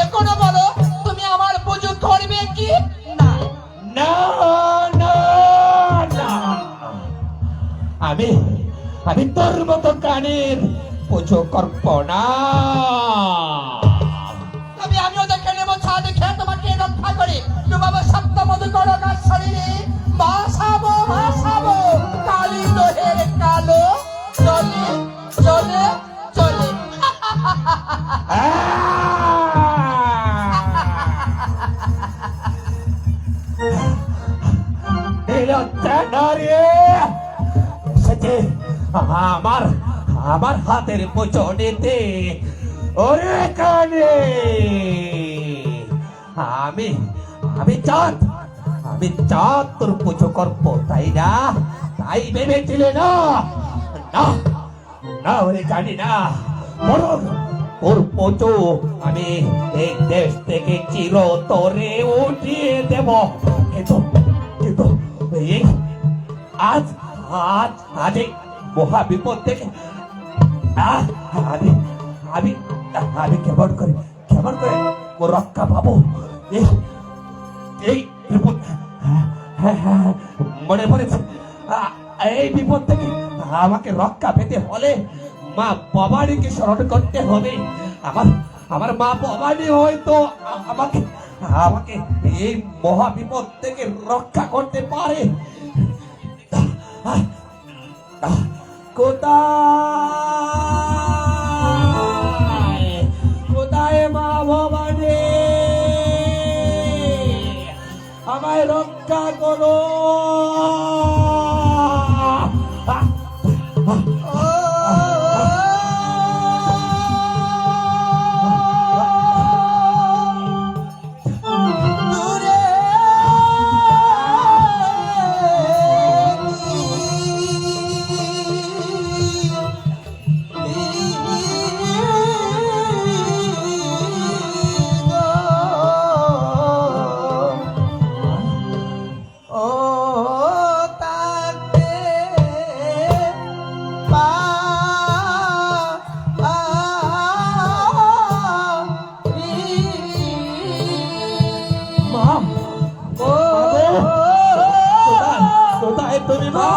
A: এখনো বলো তুমি আমার পুজো করবে কি না?
D: না না না, আমি আমি তোর মতো কানের পুজো করব না।
A: তবে আমিও দেখে নেবো ছাদ খেয়ে তোমাকে রক্ষা করে ডুবাবো সপ্ত মধুকরণার শরীরে ভাসাবো কালী দোহের কালো চলে চলে চলে।
D: এসেছে আমার আমার হাতের পুজো নিতে। ওরে কানে, আমি আমি চাঁদ আমি চাঁদ তোর পুজো করবো, তাই না? তাই ভেবেছিলে না? না না ওরে কানে না, বরং তোর পুজো আমি এই দেশ থেকে চিরতরে উঠিয়ে দেব। কিন্তু কিন্তু এই আজ আজ আজ এই মহা বিপদ থেকে আমি আমি আমি কেমন করে ও রক্ষা পাবো? এই এই বিপদ, মনে পড়েছে, এই বিপদ থেকে আমাকে রক্ষা পেতে হলে মা ভবানীকে স্মরণ করতে হবে। আমার আমার মা ভবানী হয়তো আমাকে আমাকে এই মহা বিপদ থেকে রক্ষা করতে পারে। কোথায় কোথায় মা ভবানী, আমায় রক্ষা করো। কোথায় তুমি মা?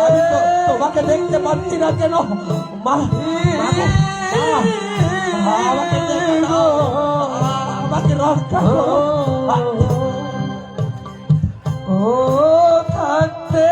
D: আমি তো তোমাকে দেখতে পাচ্ছি না কেন মা? আমাকে দেখে দাও, আমাকে রক্ষা করো। ও থাকতে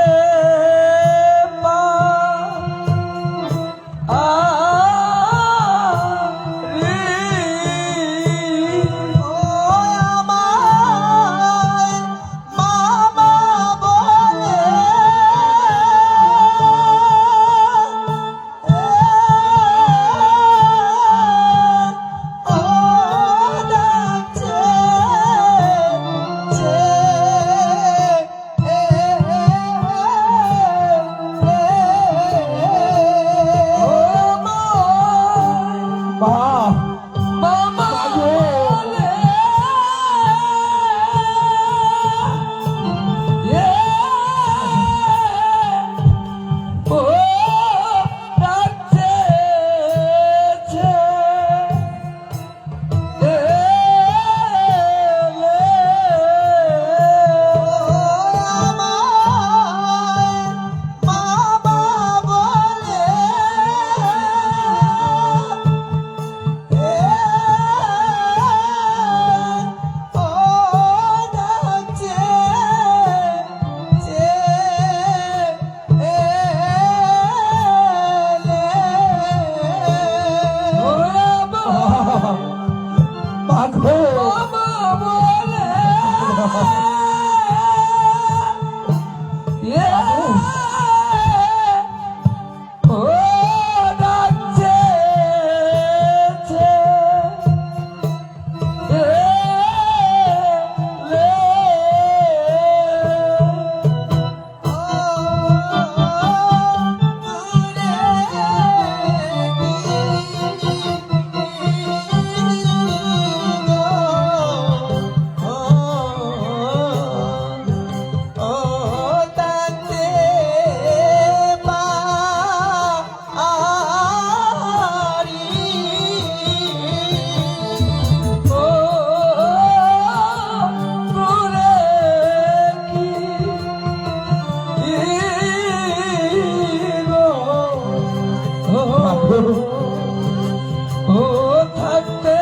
A: ও
C: ও থাকতে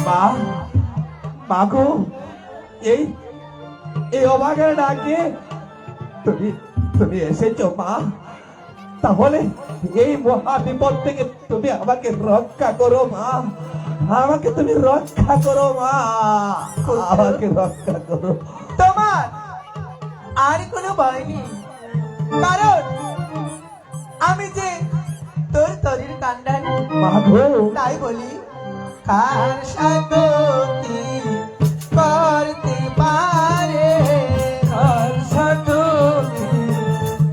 D: মা মাগো এই এই অবাকের ডাকে তুমি তুমি এসেছো মা, তাহলে এই মহা বিপদ থেকে তুমি আমাকে রক্ষা করো মা, আমাকে তুমি রক্ষা করো মা, আমাকে রক্ষা করো।
B: তোমার আর কোনো ভয় নেই, কারণ আমি যে তোর তরির কান্ডান,
D: মাগো
B: তাই বলি কার সাথে কি করতে পারে,
C: কার সাথে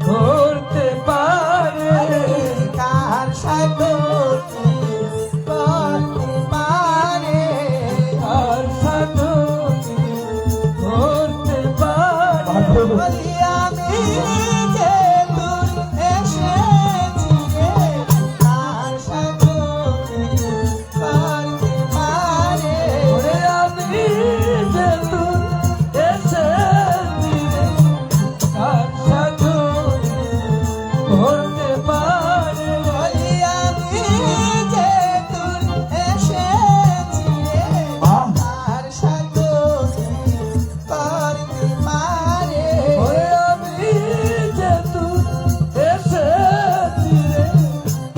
C: করতে পারে,
B: কার সাথে কি করতে পারে,
C: কার সাথে করতে পারে।
B: বলি আমি যে তুই এসেছি রে, কার সাথে কি করতে পারে,
C: ওরে আমি যে তুই এসেছি রে, কার সাথে করতে পারে।
B: বলি আমি যে তুই এসেছি রে, কার সাথে কি করতে পারে,
C: ওরে আমি যে তুই এসেছি রে,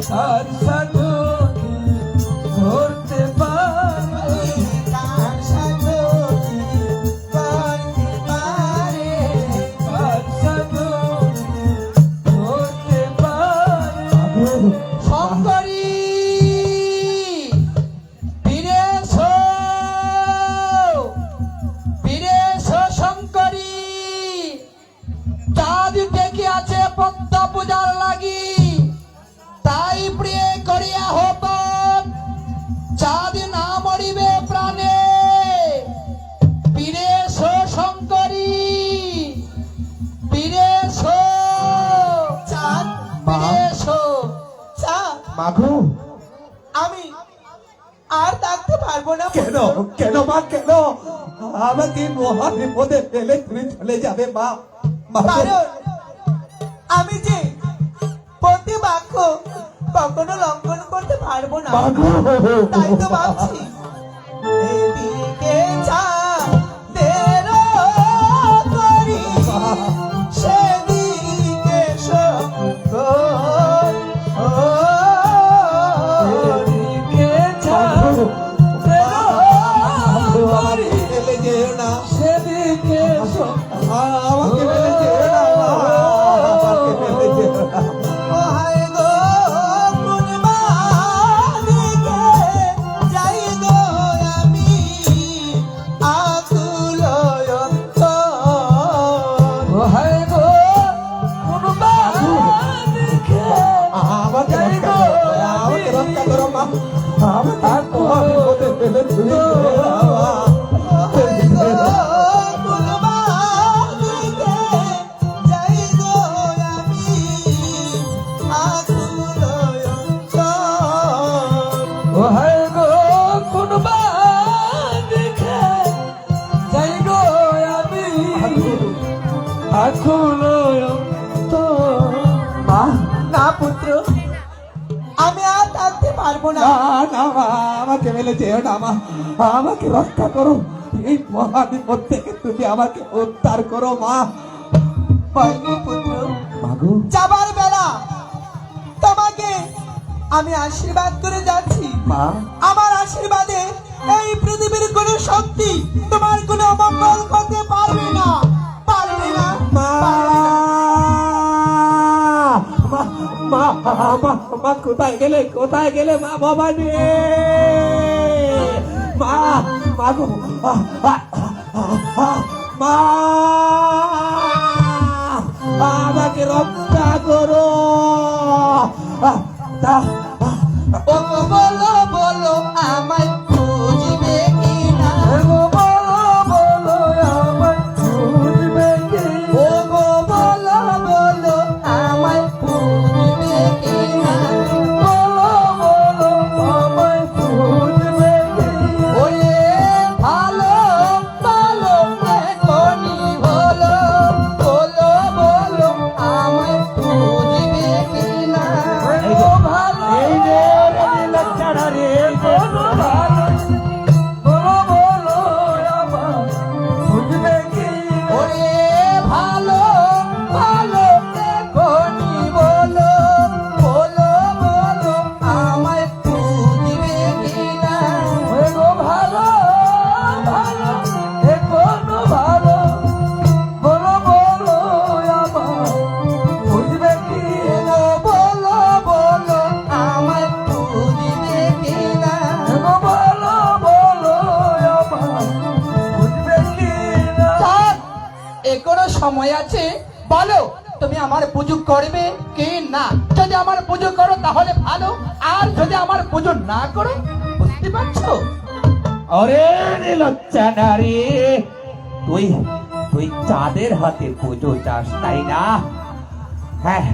C: কার সাথে করতে পারে।
B: কার সাথে কি করতে পারে,
C: কার সাথে করতে পারে।
A: শঙ্করী ফিরে এসো, ফিরে এসো শঙ্করী, চাঁদ ডেকে আছে পদ্মা পূজার লাগি, তাই প্রিয় করিয়া হপন, চাঁদ না মরিবে প্রাণে, ফিরে এসো শঙ্করী, ফিরে এসো,
B: চাঁদ,
A: ফিরে এসো।
B: চাঁদ,
D: মাগো
B: আমি আর থাকতে পারবো না।
D: কেন কেন মা কেন আমাকে মহা বিপদে ফেলে তুমি চলে যাবে মা? মাগো,
B: কারণ আমি যে প্রতি বাক্য কখনো লঙ্ঘন করতে পারবো না,
D: মাগো
B: তাই তো ভাবছি এদিকে চাঁদের করি, সেদিকে শঙ্কর,
C: এদিকে
D: মাগো,
C: চাঁদের
D: আমাকে ফেলে যেও না,
C: সেদিকে
D: আমাকে ফেলে যেও না মা, আমাকে ফেলে যেও না।
B: ওহায় গো কোন বাদিকে যাই গো আমি, আকুল অন্তর,
C: ওহায় গো কোন বাদিকে
D: আমাকে রক্ষা করো, আমাকে রক্ষা করো মা, আমাকে মহা বিপদে ফেলে তুমি যেও না মা।
B: ওহায় গো কোন বাদিকে যাই গো আমি, আকুল অন্তর,
C: ওহায় গো কোন বাদিকে যাই গো আমি, আকুল অন্তর।
D: মা
B: না পুত্র, আমি আর থাকতে পারবো না।
D: না না মা, আমাকে ফেলে যেও না মা, আমাকে রক্ষা করো, এই মহা বিপদ থেকে তুমি আমাকে উদ্ধার করো মা।
B: হয়নি পুত্র,
D: মাগো
B: যাবার বেলা তোমাকে আমি আশীর্বাদ করে যাচ্ছি।
D: মা,
B: আমার আশীর্বাদে এই পৃথিবীর কোন শক্তি তোমার কোনো অমঙ্গল করতে পারবে না, পারবে না,
D: মা, মা, মা, মা, কোথায় গেলে কোথায় গেলে মা ভবানী, মা, মাগো, মা, আমাকে রক্ষা করো।
A: ও গো বলো বলো আমায় খুঁজবে কিনা,
C: বলো আমায় খুঁজবে কি?
A: ও গো বলো বলো আমায় খুঁজবে কিনা,
C: বলো আমায় খুঁজবে কি?
A: ওরে ভালো ভালো দেখো এখনো সময় আছে, বলো তুমি আমার পুজো করবে কি না। যদি আমার পুজো করো তাহলে ভালো, আর যদি আমার পুজো না করো, বুঝতে পারছো?
D: আরে লজ্জা নারী, তুই তুই চাঁদের হাতে পুজো চাস তাই না? হ্যাঁ,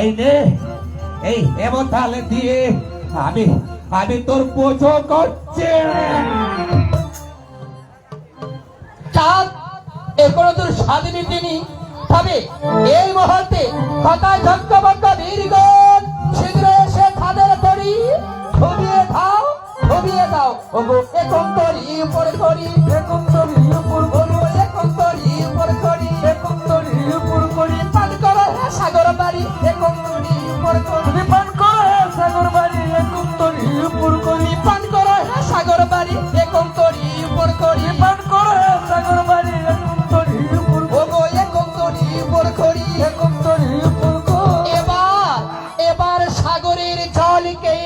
D: এই নে, এই হেমতালে দিয়ে আমি আমি তোর পুজো করছি।
A: চাঁদ এখনো তোর স্বাদ মিটেনি, তবে এই মুহূর্তে কথায় ঝক্কাবক্কা বীরগণ শীঘ্র এসে তাদের তরি ধুবিয়ে দাও, ধুবিয়ে দাও। ওগো এখন তরি উপর করি, এখন তরি উপর করো, এখন তরি উপর করি, এখন তরি উপর করি। পান করো হে সাগর বাড়ি, এখন তরি উপর করি। পান করো হে সাগর বাড়ি, এখন তরি উপর করি। পান করো হে সাগর বাড়ি, এখন তরি উপর করি। পান করো হে সাগর বাড়ি, এখন তরি উপর করি। ওগো এখন তরি উপর করি, এখন তরি উপর করি। এবার সাগরের জলকে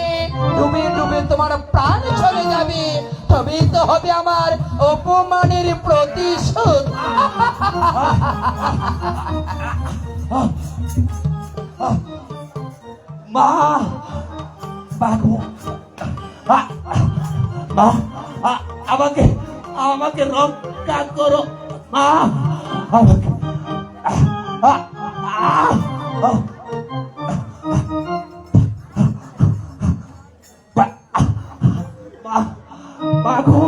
A: ডুবে ডুবে তোমার প্রাণ চলে যাবে, তবেই তো হবে আমার অপমানের প্রতিশোধ।
D: মা, মা গো, মা, আমাকে আমাকে রক্ষা করো মা, আমাকে মা গো।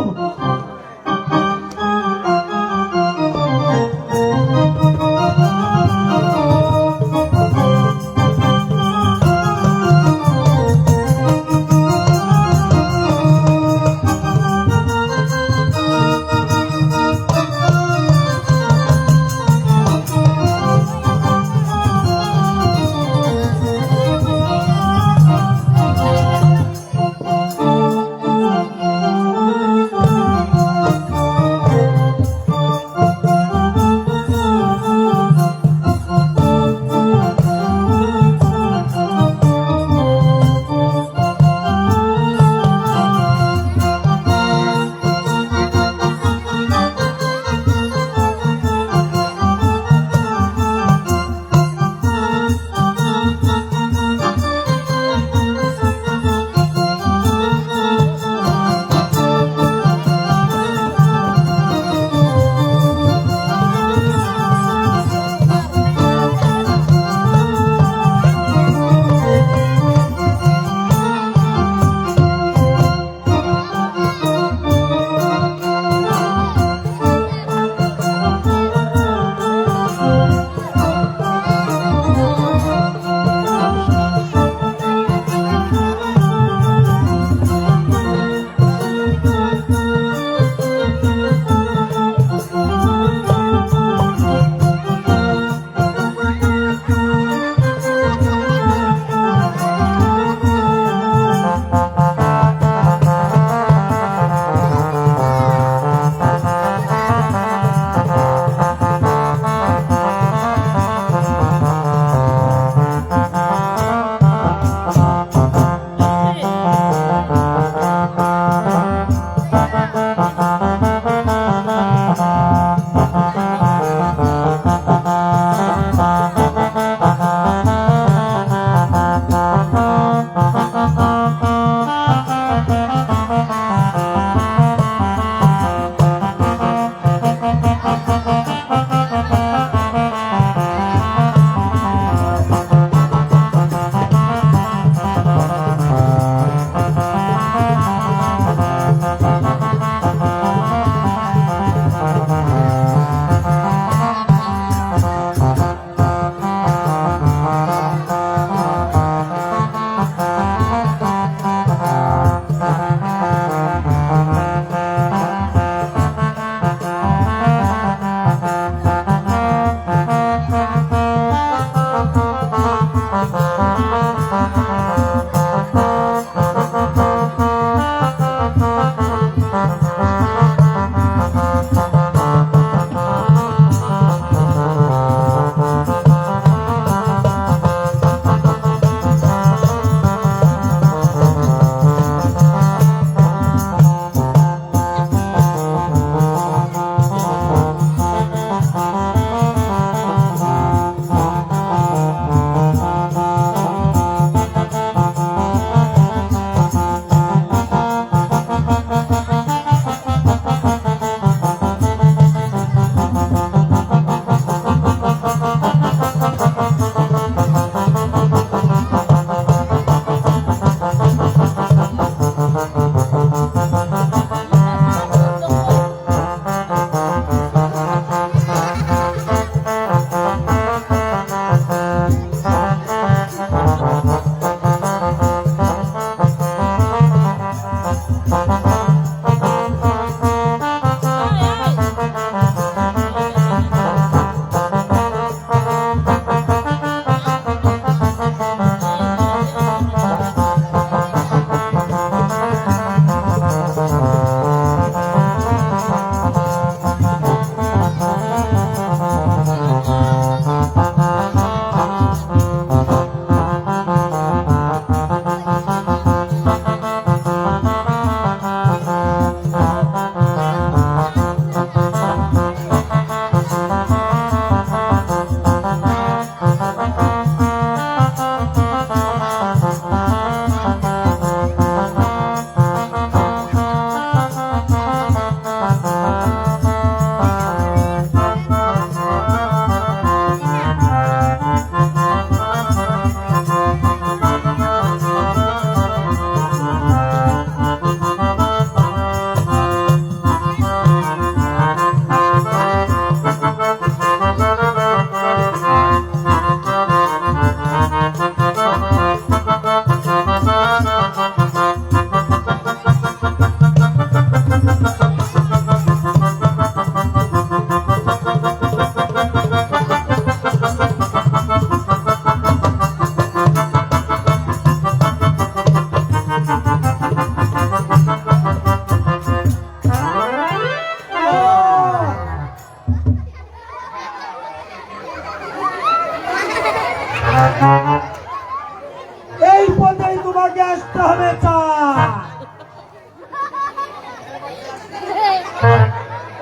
E: এই পথেই তোমাকে আসতে হবে চা।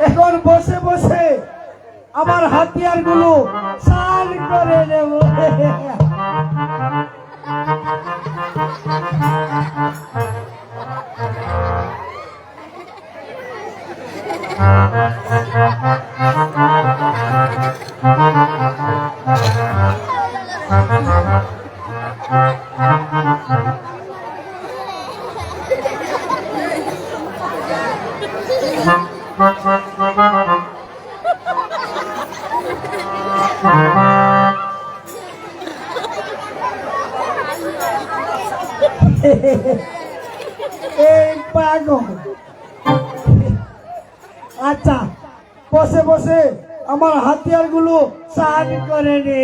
E: এখন বসে বসে আমার হাতিয়ার গুলো চাল করে নেব। এই পাগল। আচ্ছা বসে বসে আমার হাতিয়ার গুলো চাল করে নে।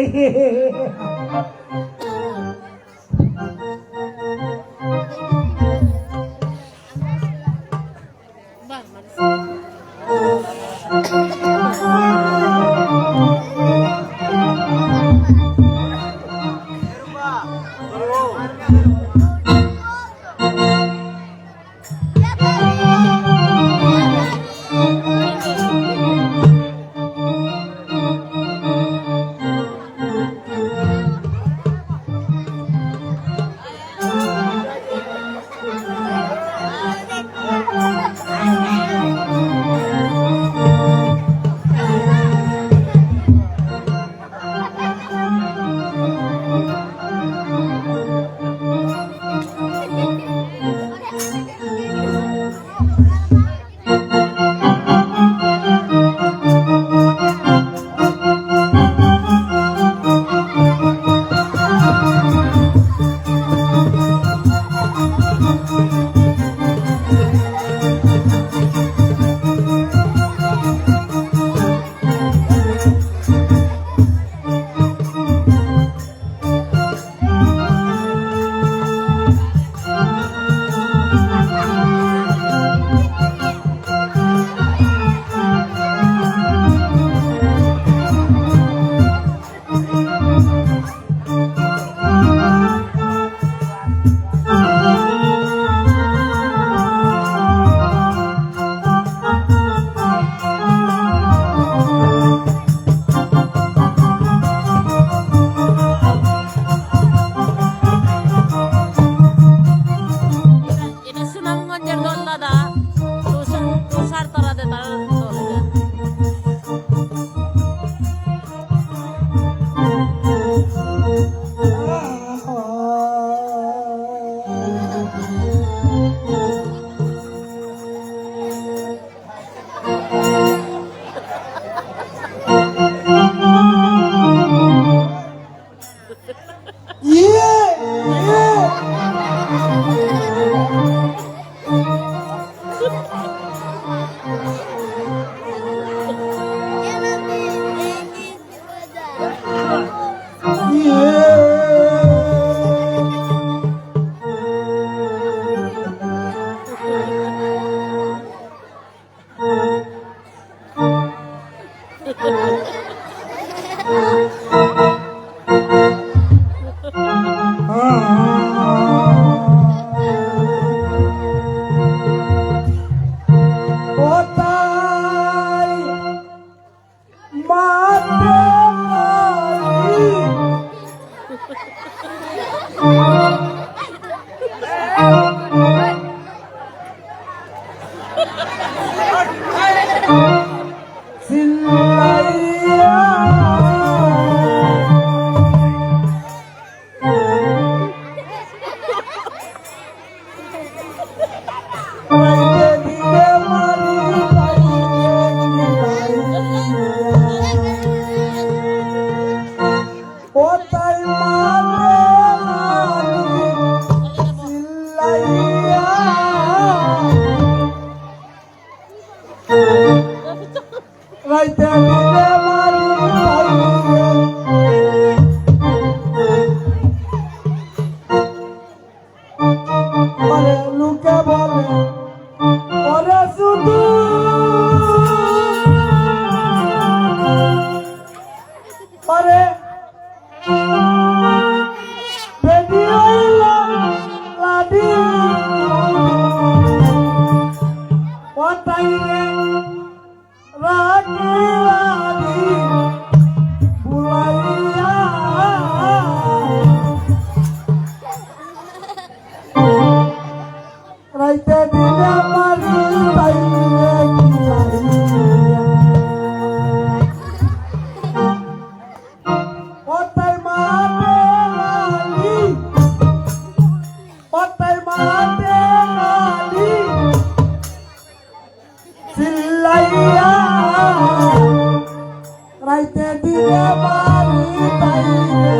E: যাইতে দিলে বাড়ি বাইরে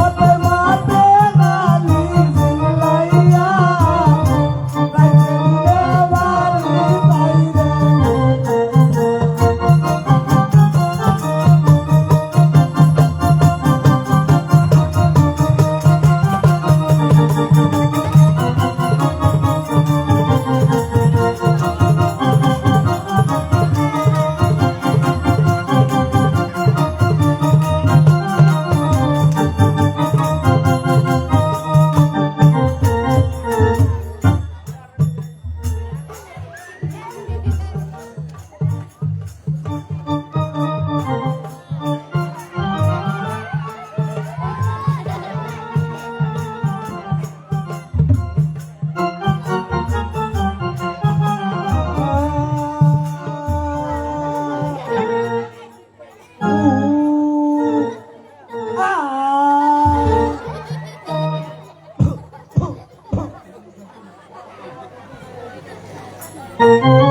E: ওতে মাঠে নালি ঝিলাইয়া যাইতে দিলে বাড়ি বাইরে Ah!